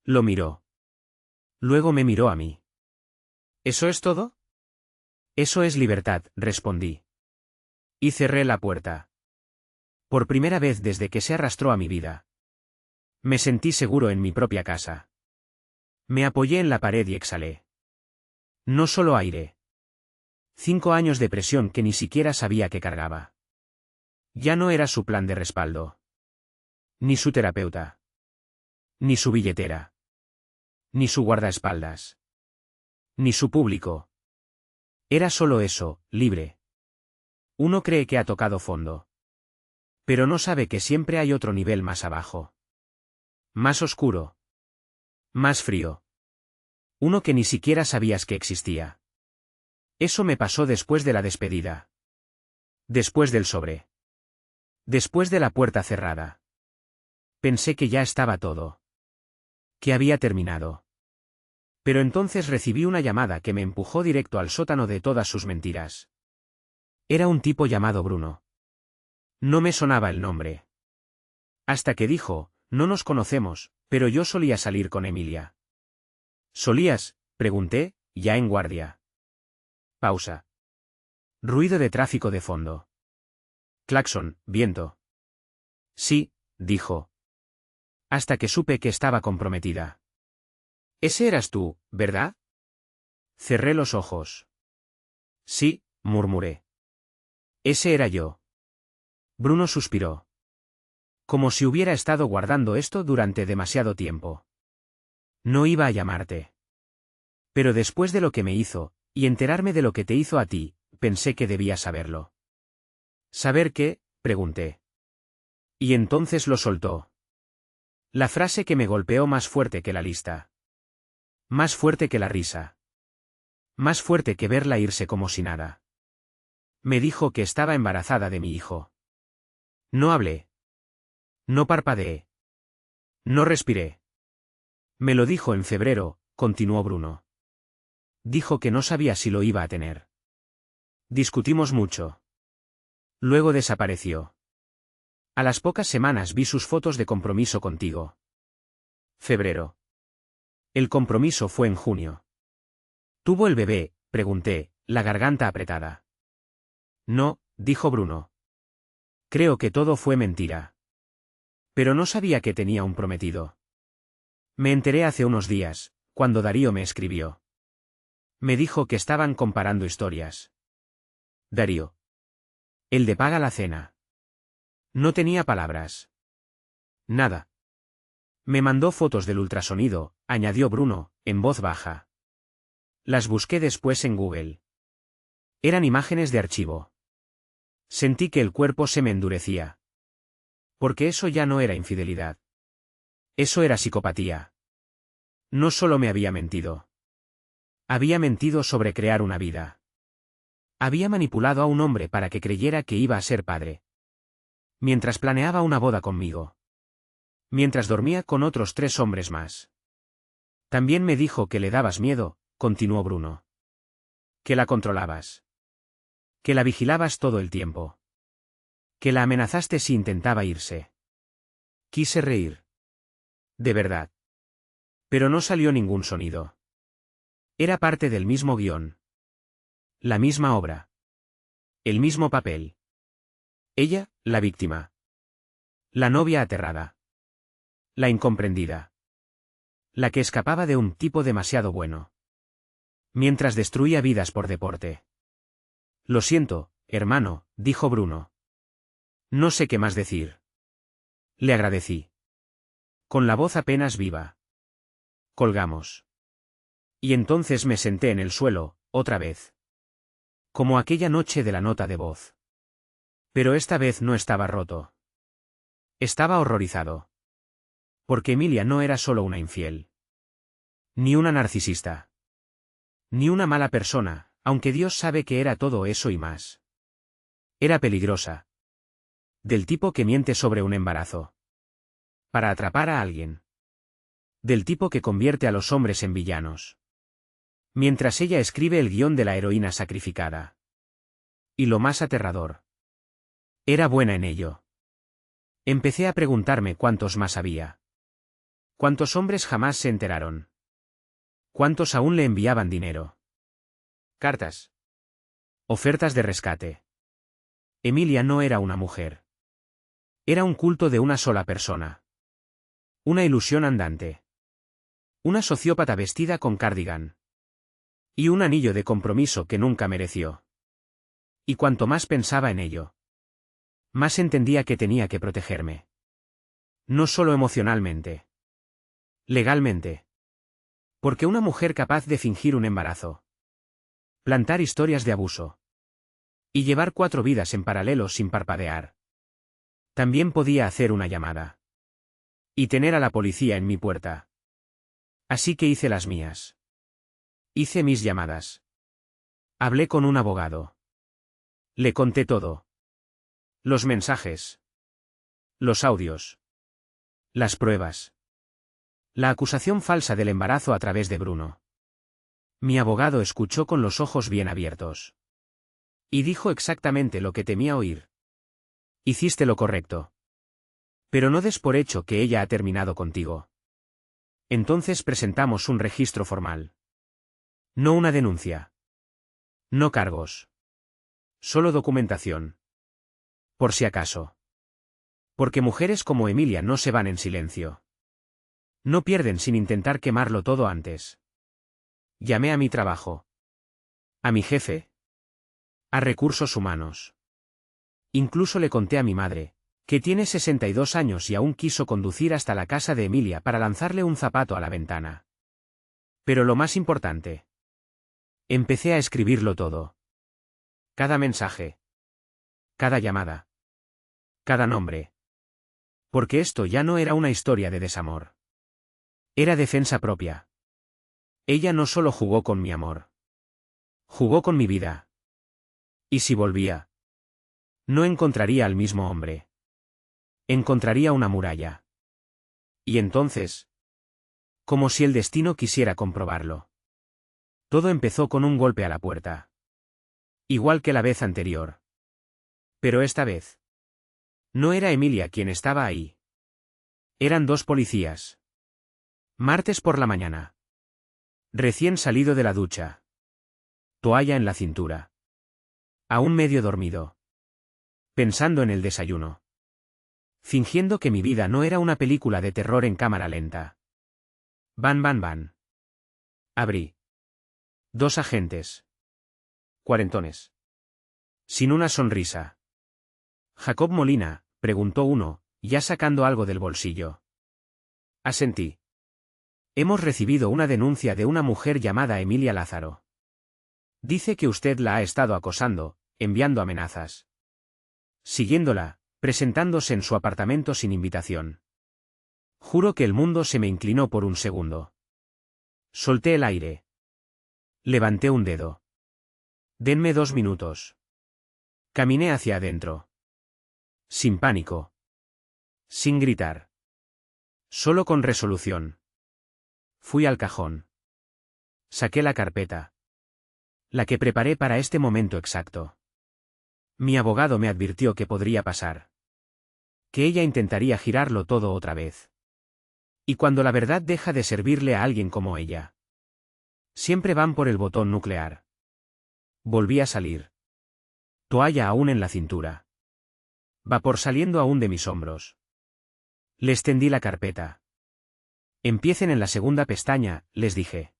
Lo miró. Luego me miró a mí. ¿Eso es todo? Eso es libertad, respondí. Y cerré la puerta. Por primera vez desde que se arrastró a mi vida. Me sentí seguro en mi propia casa. Me apoyé en la pared y exhalé. No solo aire. 5 años de presión que ni siquiera sabía que cargaba. Ya no era su plan de respaldo. Ni su terapeuta. Ni su billetera. Ni su guardaespaldas. Ni su público. Era solo eso, libre. Uno cree que ha tocado fondo. Pero no sabe que siempre hay otro nivel más abajo. Más oscuro. Más frío. Uno que ni siquiera sabías que existía. Eso me pasó después de la despedida. Después del sobre. Después de la puerta cerrada. Pensé que ya estaba todo. Que había terminado. Pero entonces recibí una llamada que me empujó directo al sótano de todas sus mentiras. Era un tipo llamado Bruno. No me sonaba el nombre. Hasta que dijo, no nos conocemos, pero yo solía salir con Emilia. ¿Solías? Pregunté, ya en guardia. Pausa. Ruido de tráfico de fondo. Claxon, viento. Sí, dijo. Hasta que supe que estaba comprometida. Ese eras tú, ¿verdad? Cerré los ojos. Sí, murmuré. Ese era yo. Bruno suspiró. Como si hubiera estado guardando esto durante demasiado tiempo. No iba a llamarte. Pero después de lo que me hizo, y enterarme de lo que te hizo a ti, pensé que debía saberlo. ¿Saber qué? Pregunté. Y entonces lo soltó. La frase que me golpeó más fuerte que la lista. Más fuerte que la risa. Más fuerte que verla irse como si nada. Me dijo que estaba embarazada de mi hijo. No hablé. No parpadeé. No respiré. Me lo dijo en febrero, continuó Bruno. Dijo que no sabía si lo iba a tener. Discutimos mucho. Luego desapareció. A las pocas semanas vi sus fotos de compromiso contigo. Febrero. El compromiso fue en junio. ¿Tuvo el bebé? Pregunté, la garganta apretada. No, dijo Bruno. Creo que todo fue mentira. Pero no sabía que tenía un prometido. Me enteré hace unos días, cuando Darío me escribió. Me dijo que estaban comparando historias. Darío. El de paga la cena. No tenía palabras. Nada. Me mandó fotos del ultrasonido, añadió Bruno, en voz baja. Las busqué después en Google. Eran imágenes de archivo. Sentí que el cuerpo se me endurecía. Porque eso ya no era infidelidad. Eso era psicopatía. No solo me había mentido. Había mentido sobre crear una vida. Había manipulado a un hombre para que creyera que iba a ser padre. Mientras planeaba una boda conmigo. Mientras dormía con otros 3 hombres más. También me dijo que le dabas miedo, continuó Bruno. Que la controlabas. Que la vigilabas todo el tiempo. Que la amenazaste si intentaba irse. Quise reír. De verdad. Pero no salió ningún sonido. Era parte del mismo guión. La misma obra. El mismo papel. Ella, la víctima. La novia aterrada. La incomprendida. La que escapaba de un tipo demasiado bueno. Mientras destruía vidas por deporte. Lo siento, hermano, dijo Bruno. No sé qué más decir. Le agradecí. Con la voz apenas viva. Colgamos. Y entonces me senté en el suelo, otra vez. Como aquella noche de la nota de voz. Pero esta vez no estaba roto. Estaba horrorizado. Porque Emilia no era solo una infiel. Ni una narcisista. Ni una mala persona, aunque Dios sabe que era todo eso y más. Era peligrosa. Del tipo que miente sobre un embarazo. Para atrapar a alguien. Del tipo que convierte a los hombres en villanos. Mientras ella escribe el guión de la heroína sacrificada. Y lo más aterrador. Era buena en ello. Empecé a preguntarme cuántos más había. ¿Cuántos hombres jamás se enteraron? ¿Cuántos aún le enviaban dinero? Cartas. Ofertas de rescate. Emilia no era una mujer. Era un culto de una sola persona. Una ilusión andante. Una sociópata vestida con cardigan. Y un anillo de compromiso que nunca mereció. Y cuanto más pensaba en ello, más entendía que tenía que protegerme. No solo emocionalmente. Legalmente. Porque una mujer capaz de fingir un embarazo. Plantar historias de abuso. Y llevar 4 vidas en paralelo sin parpadear. También podía hacer una llamada. Y tener a la policía en mi puerta. Así que hice las mías. Hice mis llamadas. Hablé con un abogado. Le conté todo. Los mensajes. Los audios. Las pruebas. La acusación falsa del embarazo a través de Bruno. Mi abogado escuchó con los ojos bien abiertos. Y dijo exactamente lo que temía oír. Hiciste lo correcto. Pero no des por hecho que ella ha terminado contigo. Entonces presentamos un registro formal. No una denuncia. No cargos. Solo documentación. Por si acaso. Porque mujeres como Emilia no se van en silencio. No pierden sin intentar quemarlo todo antes. Llamé a mi trabajo. A mi jefe. A recursos humanos. Incluso le conté a mi madre, que tiene 62 años y aún quiso conducir hasta la casa de Emilia para lanzarle un zapato a la ventana. Pero lo más importante. Empecé a escribirlo todo. Cada mensaje. Cada llamada. Cada nombre. Porque esto ya no era una historia de desamor. Era defensa propia. Ella no solo jugó con mi amor. Jugó con mi vida. Y si volvía, no encontraría al mismo hombre. Encontraría una muralla. Y entonces, como si el destino quisiera comprobarlo. Todo empezó con un golpe a la puerta. Igual que la vez anterior. Pero esta vez, no era Emilia quien estaba ahí. Eran dos policías. Martes por la mañana. Recién salido de la ducha. Toalla en la cintura. Aún medio dormido. Pensando en el desayuno. Fingiendo que mi vida no era una película de terror en cámara lenta. Van, van, van. Abrí. Dos agentes. Cuarentones. Sin una sonrisa. Jacob Molina, preguntó uno, ya sacando algo del bolsillo. Asentí. Hemos recibido una denuncia de una mujer llamada Emilia Lázaro. Dice que usted la ha estado acosando, enviando amenazas. Siguiéndola, presentándose en su apartamento sin invitación. Juro que el mundo se me inclinó por un segundo. Solté el aire. Levanté un dedo. Denme 2 minutos. Caminé hacia adentro. Sin pánico. Sin gritar. Solo con resolución. Fui al cajón. Saqué la carpeta. La que preparé para este momento exacto. Mi abogado me advirtió que podría pasar. Que ella intentaría girarlo todo otra vez. Y cuando la verdad deja de servirle a alguien como ella. Siempre van por el botón nuclear. Volví a salir. Toalla aún en la cintura. Vapor saliendo aún de mis hombros. Les tendí la carpeta. Empiecen en la segunda pestaña, les dije.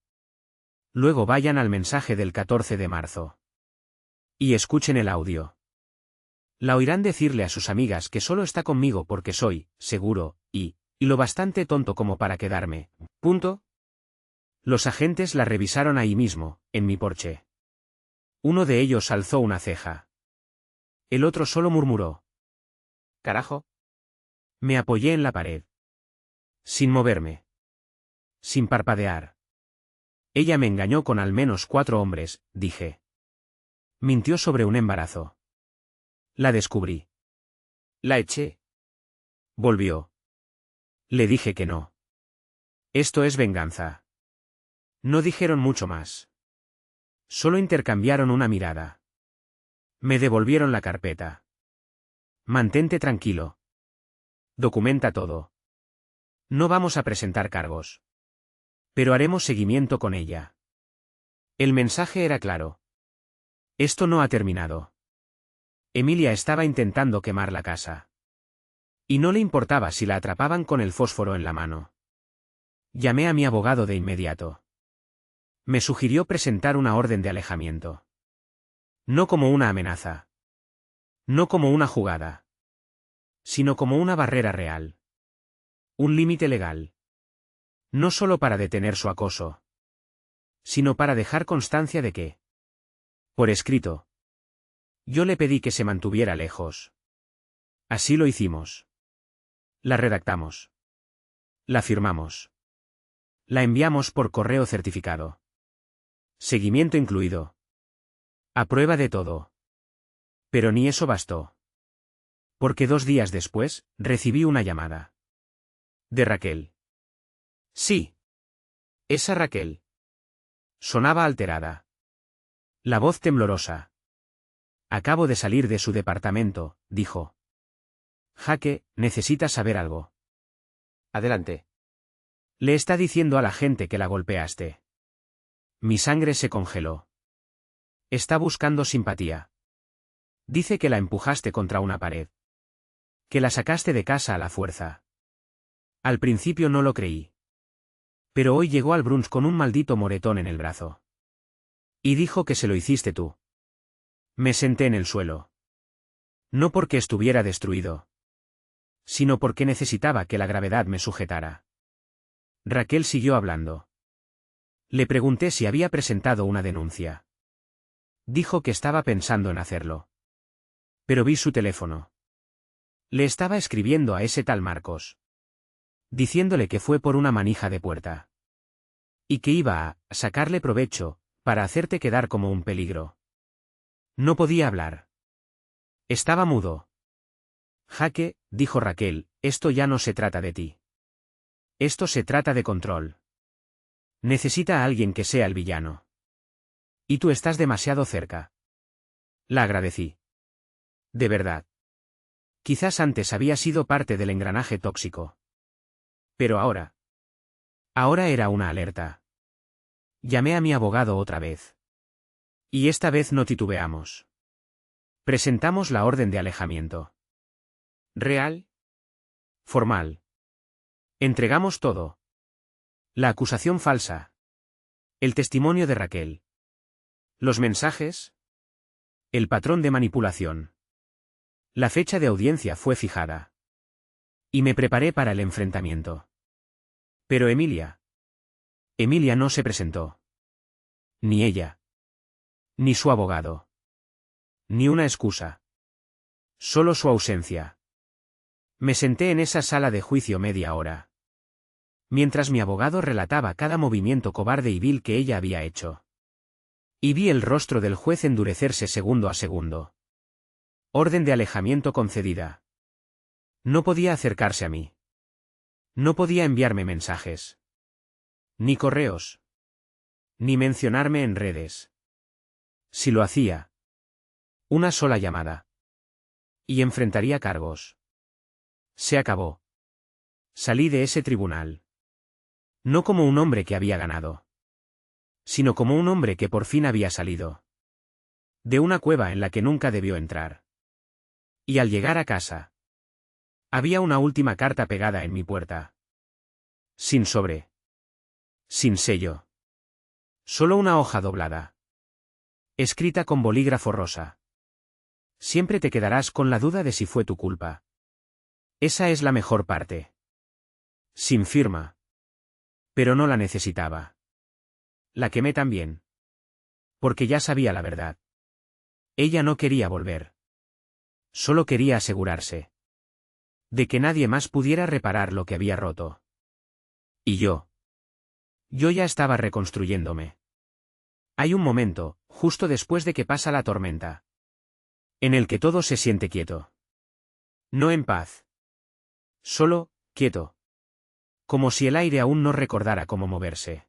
Luego vayan al mensaje del 14 de marzo. Y escuchen el audio. La oirán decirle a sus amigas que solo está conmigo porque soy, seguro, y lo bastante tonto como para quedarme. Punto. Los agentes la revisaron ahí mismo, en mi porche. Uno de ellos alzó una ceja. El otro solo murmuró. ¿Carajo? Me apoyé en la pared. Sin moverme. Sin parpadear. Ella me engañó con al menos 4 hombres, dije. Mintió sobre un embarazo. La descubrí. La eché. Volvió. Le dije que no. Esto es venganza. No dijeron mucho más. Solo intercambiaron una mirada. Me devolvieron la carpeta. Mantente tranquilo. Documenta todo. No vamos a presentar cargos. Pero haremos seguimiento con ella. El mensaje era claro. Esto no ha terminado. Emilia estaba intentando quemar la casa. Y no le importaba si la atrapaban con el fósforo en la mano. Llamé a mi abogado de inmediato. Me sugirió presentar una orden de alejamiento. No como una amenaza. No como una jugada. Sino como una barrera real. Un límite legal. No solo para detener su acoso. Sino para dejar constancia de que. Por escrito. Yo le pedí que se mantuviera lejos. Así lo hicimos. La redactamos. La firmamos. La enviamos por correo certificado. Seguimiento incluido. A prueba de todo. Pero ni eso bastó. Porque 2 días después, recibí una llamada. De Raquel. Sí. Esa Raquel. Sonaba alterada. La voz temblorosa. Acabo de salir de su departamento, dijo. Jaque, necesita saber algo. Adelante. Le está diciendo a la gente que la golpeaste. Mi sangre se congeló. Está buscando simpatía. Dice que la empujaste contra una pared. Que la sacaste de casa a la fuerza. Al principio no lo creí. Pero hoy llegó al brunch con un maldito moretón en el brazo. Y dijo que se lo hiciste tú. Me senté en el suelo. No porque estuviera destruido. Sino porque necesitaba que la gravedad me sujetara. Raquel siguió hablando. Le pregunté si había presentado una denuncia. Dijo que estaba pensando en hacerlo. Pero vi su teléfono. Le estaba escribiendo a ese tal Marcos. Diciéndole que fue por una manija de puerta. Y que iba a sacarle provecho, para hacerte quedar como un peligro. No podía hablar. Estaba mudo. Jaque, dijo Raquel, esto ya no se trata de ti. Esto se trata de control. Necesita a alguien que sea el villano. Y tú estás demasiado cerca. La agradecí. De verdad. Quizás antes había sido parte del engranaje tóxico. Pero ahora. Ahora era una alerta. Llamé a mi abogado otra vez. Y esta vez no titubeamos. Presentamos la orden de alejamiento. ¿Real? Formal. Entregamos todo. La acusación falsa. El testimonio de Raquel. Los mensajes. El patrón de manipulación. La fecha de audiencia fue fijada. Y me preparé para el enfrentamiento. Pero Emilia. Emilia no se presentó. Ni ella. Ni su abogado. Ni una excusa. Solo su ausencia. Me senté en esa sala de juicio media hora. Mientras mi abogado relataba cada movimiento cobarde y vil que ella había hecho. Y vi el rostro del juez endurecerse segundo a segundo. Orden de alejamiento concedida. No podía acercarse a mí. No podía enviarme mensajes. Ni correos. Ni mencionarme en redes. Si lo hacía. Una sola llamada. Y enfrentaría cargos. Se acabó. Salí de ese tribunal. No como un hombre que había ganado. Sino como un hombre que por fin había salido. De una cueva en la que nunca debió entrar. Y al llegar a casa. Había una última carta pegada en mi puerta. Sin sobre. Sin sello. Solo una hoja doblada. Escrita con bolígrafo rosa. Siempre te quedarás con la duda de si fue tu culpa. Esa es la mejor parte. Sin firma. Pero no la necesitaba. La quemé también. Porque ya sabía la verdad. Ella no quería volver. Solo quería asegurarse. De que nadie más pudiera reparar lo que había roto. Y yo. Yo ya estaba reconstruyéndome. Hay un momento, justo después de que pasa la tormenta. En el que todo se siente quieto. No en paz. Solo, quieto. Como si el aire aún no recordara cómo moverse.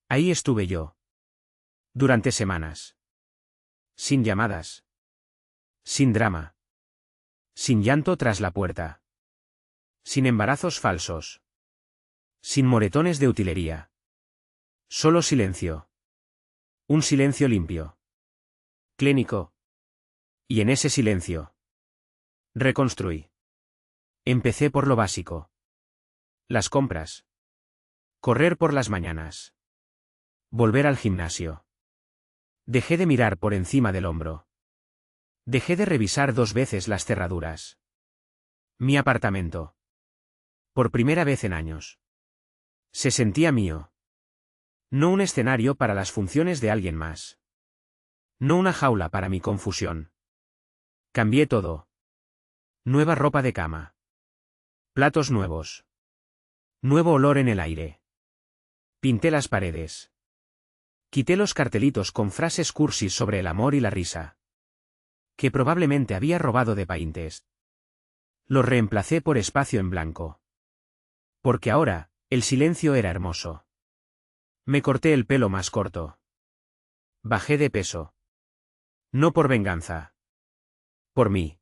Ahí estuve yo. Durante semanas. Sin llamadas. Sin drama. Sin llanto tras la puerta. Sin embarazos falsos. Sin moretones de utilería. Solo silencio. Un silencio limpio. Clínico. Y en ese silencio. Reconstruí. Empecé por lo básico. Las compras. Correr por las mañanas. Volver al gimnasio. Dejé de mirar por encima del hombro. Dejé de revisar 2 veces las cerraduras. Mi apartamento. Por primera vez en años. Se sentía mío. No un escenario para las funciones de alguien más. No una jaula para mi confusión. Cambié todo. Nueva ropa de cama. Platos nuevos. Nuevo olor en el aire. Pinté las paredes. Quité los cartelitos con frases cursis sobre el amor y la risa, que probablemente había robado de Pinterest. Los reemplacé por espacio en blanco. Porque ahora, el silencio era hermoso. Me corté el pelo más corto. Bajé de peso. No por venganza. Por mí.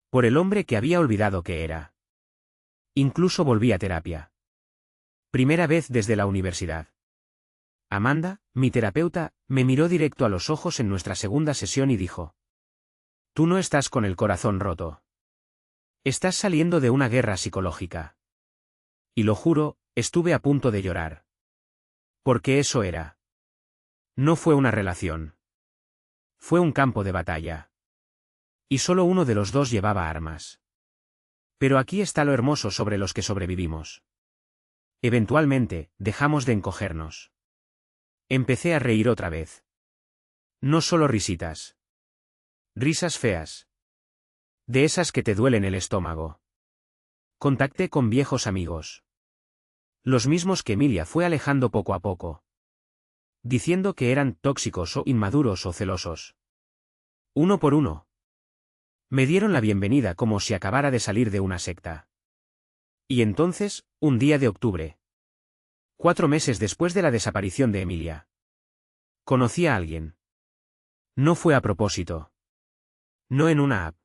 Por el hombre que había olvidado que era. Incluso volví a terapia. Primera vez desde la universidad. Amanda, mi terapeuta, me miró directo a los ojos en nuestra segunda sesión y dijo: Tú no estás con el corazón roto. Estás saliendo de una guerra psicológica. Y lo juro, estuve a punto de llorar. Porque eso era. No fue una relación. Fue un campo de batalla. Y solo uno de los dos llevaba armas. Pero aquí está lo hermoso sobre los que sobrevivimos. Eventualmente, dejamos de encogernos. Empecé a reír otra vez. No solo risitas. Risas feas. De esas que te duelen el estómago. Contacté con viejos amigos. Los mismos que Emilia fue alejando poco a poco. Diciendo que eran tóxicos o inmaduros o celosos. Uno por uno. Me dieron la bienvenida como si acabara de salir de una secta. Y entonces, un día de octubre. 4 meses después de la desaparición de Emilia. Conocí a alguien. No fue a propósito. No en una app.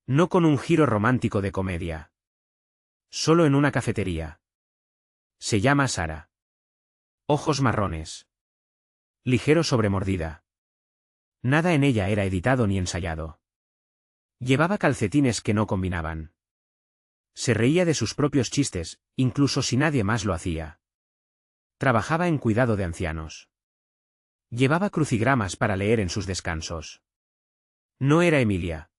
No con un giro romántico de comedia. Solo en una cafetería. Se llama Sara. Ojos marrones. Ligero sobremordida. Nada en ella era editado ni ensayado. Llevaba calcetines que no combinaban. Se reía de sus propios chistes, incluso si nadie más lo hacía. Trabajaba en cuidado de ancianos. Llevaba crucigramas para leer en sus descansos. No era Emilia.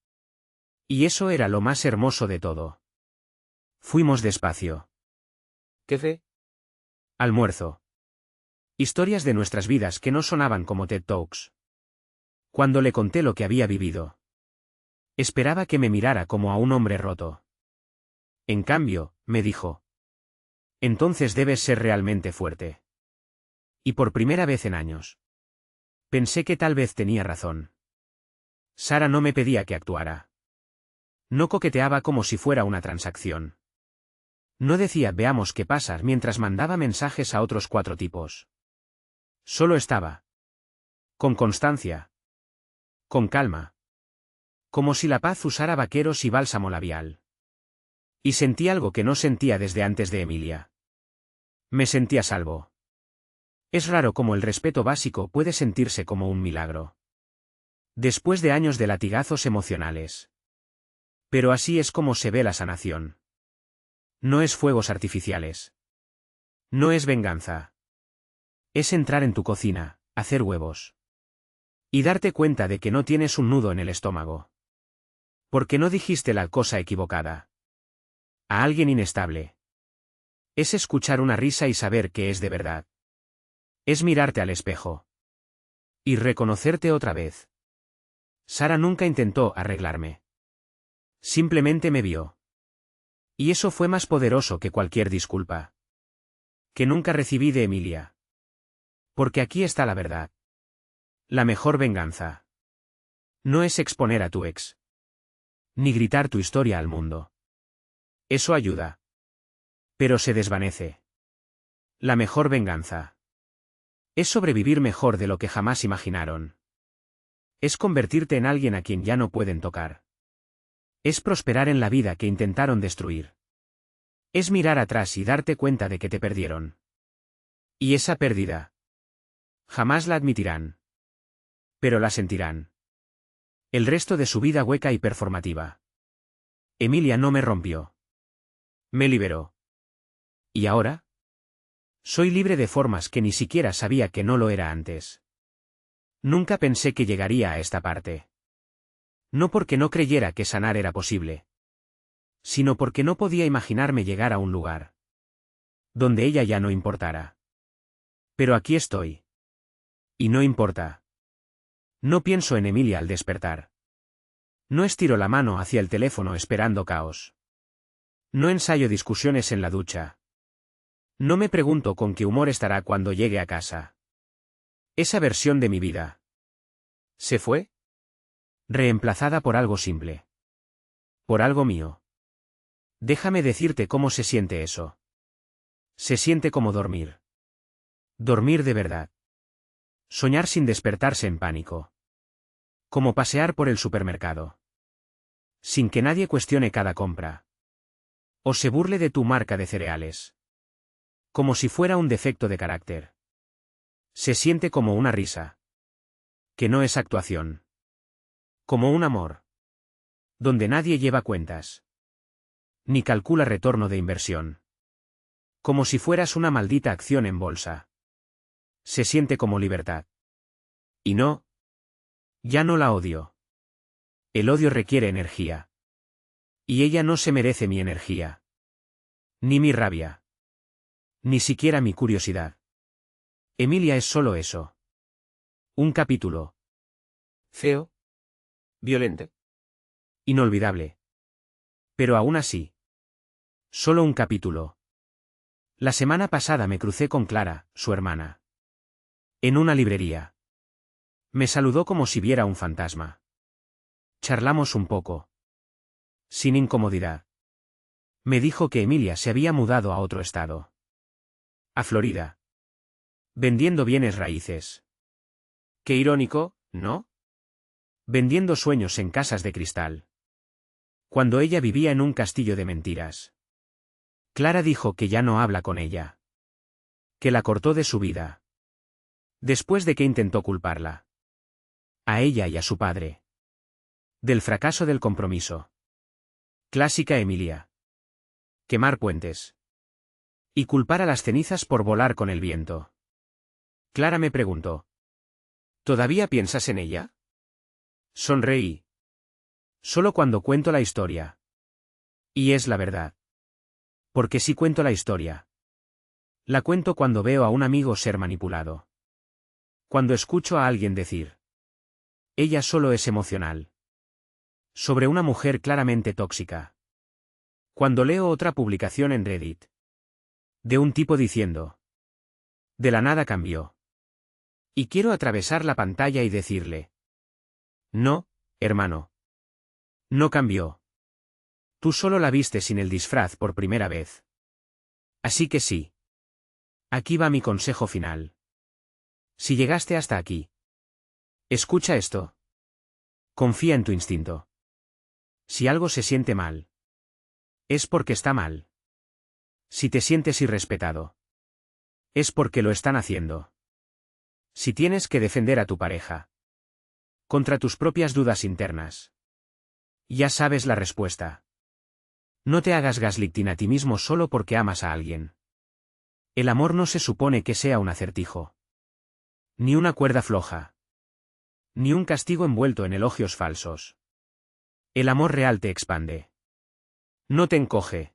Y eso era lo más hermoso de todo. Fuimos despacio. ¿Qué fe? Almuerzo. Historias de nuestras vidas que no sonaban como TED Talks. Cuando le conté lo que había vivido. Esperaba que me mirara como a un hombre roto. En cambio, me dijo: Entonces debes ser realmente fuerte. Y por primera vez en años. Pensé que tal vez tenía razón. Sara no me pedía que actuara. No coqueteaba como si fuera una transacción. No decía veamos qué pasa mientras mandaba mensajes a otros 4 tipos. Solo estaba. Con constancia. Con calma. Como si la paz usara vaqueros y bálsamo labial. Y sentí algo que no sentía desde antes de Emilia. Me sentí a salvo. Es raro cómo el respeto básico puede sentirse como un milagro. Después de años de latigazos emocionales. Pero así es como se ve la sanación. No es fuegos artificiales. No es venganza. Es entrar en tu cocina, hacer huevos. Y darte cuenta de que no tienes un nudo en el estómago. Porque no dijiste la cosa equivocada. A alguien inestable. Es escuchar una risa y saber que es de verdad. Es mirarte al espejo. Y reconocerte otra vez. Sara nunca intentó arreglarme. Simplemente me vio. Y eso fue más poderoso que cualquier disculpa. Que nunca recibí de Emilia. Porque aquí está la verdad. La mejor venganza. No es exponer a tu ex. Ni gritar tu historia al mundo. Eso ayuda. Pero se desvanece. La mejor venganza. Es sobrevivir mejor de lo que jamás imaginaron. Es convertirte en alguien a quien ya no pueden tocar. Es prosperar en la vida que intentaron destruir. Es mirar atrás y darte cuenta de que te perdieron. Y esa pérdida. Jamás la admitirán. Pero la sentirán. El resto de su vida hueca y performativa. Emilia no me rompió. Me liberó. ¿Y ahora? Soy libre de formas que ni siquiera sabía que no lo era antes. Nunca pensé que llegaría a esta parte. No porque no creyera que sanar era posible. Sino porque no podía imaginarme llegar a un lugar. Donde ella ya no importara. Pero aquí estoy. Y no importa. No pienso en Emilia al despertar. No estiro la mano hacia el teléfono esperando caos. No ensayo discusiones en la ducha. No me pregunto con qué humor estará cuando llegue a casa. Esa versión de mi vida. ¿Se fue? Reemplazada por algo simple. Por algo mío. Déjame decirte cómo se siente eso. Se siente como dormir. Dormir de verdad. Soñar sin despertarse en pánico. Como pasear por el supermercado. Sin que nadie cuestione cada compra. O se burle de tu marca de cereales. Como si fuera un defecto de carácter. Se siente como una risa. Que no es actuación. Como un amor. Donde nadie lleva cuentas. Ni calcula retorno de inversión. Como si fueras una maldita acción en bolsa. Se siente como libertad. Y no. Ya no la odio. El odio requiere energía. Y ella no se merece mi energía. Ni mi rabia. Ni siquiera mi curiosidad. Emilia es solo eso. Un capítulo. Feo. Violento. Inolvidable. Pero aún así. Solo un capítulo. La semana pasada me crucé con Clara, su hermana. En una librería. Me saludó como si viera un fantasma. Charlamos un poco. Sin incomodidad. Me dijo que Emilia se había mudado a otro estado. A Florida. Vendiendo bienes raíces. Qué irónico, ¿no? Vendiendo sueños en casas de cristal. Cuando ella vivía en un castillo de mentiras. Clara dijo que ya no habla con ella. Que la cortó de su vida. Después de que intentó culparla. A ella y a su padre. Del fracaso del compromiso. Clásica Emilia. Quemar puentes. Y culpar a las cenizas por volar con el viento. Clara me preguntó. ¿Todavía piensas en ella? Sonreí. Solo cuando cuento la historia. Y es la verdad. Porque sí cuento la historia. La cuento cuando veo a un amigo ser manipulado. Cuando escucho a alguien decir. Ella solo es emocional. Sobre una mujer claramente tóxica. Cuando leo otra publicación en Reddit. De un tipo diciendo. De la nada cambió. Y quiero atravesar la pantalla y decirle. No, hermano. No cambió. Tú solo la viste sin el disfraz por primera vez. Así que sí. Aquí va mi consejo final. Si llegaste hasta aquí. Escucha esto. Confía en tu instinto. Si algo se siente mal. Es porque está mal. Si te sientes irrespetado. Es porque lo están haciendo. Si tienes que defender a tu pareja. Contra tus propias dudas internas. Ya sabes la respuesta. No te hagas gaslighting a ti mismo solo porque amas a alguien. El amor no se supone que sea un acertijo. Ni una cuerda floja. Ni un castigo envuelto en elogios falsos. El amor real te expande. No te encoge.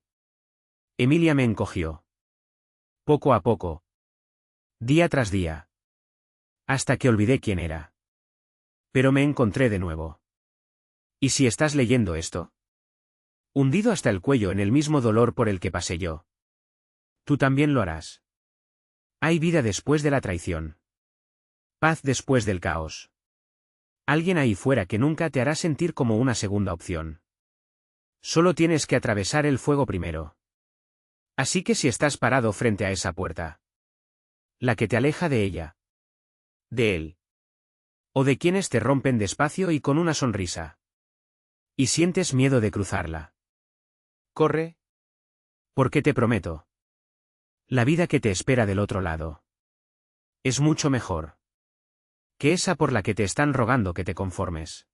Emilia me encogió. Poco a poco. Día tras día. Hasta que olvidé quién era. Pero me encontré de nuevo. ¿Y si estás leyendo esto? Hundido hasta el cuello en el mismo dolor por el que pasé yo. Tú también lo harás. Hay vida después de la traición. Paz después del caos. Alguien ahí fuera que nunca te hará sentir como una segunda opción. Solo tienes que atravesar el fuego primero. Así que si estás parado frente a esa puerta. La que te aleja de ella. De él. O de quienes te rompen despacio y con una sonrisa. Y sientes miedo de cruzarla. Corre. Porque te prometo. La vida que te espera del otro lado. Es mucho mejor. Que esa por la que te están rogando que te conformes.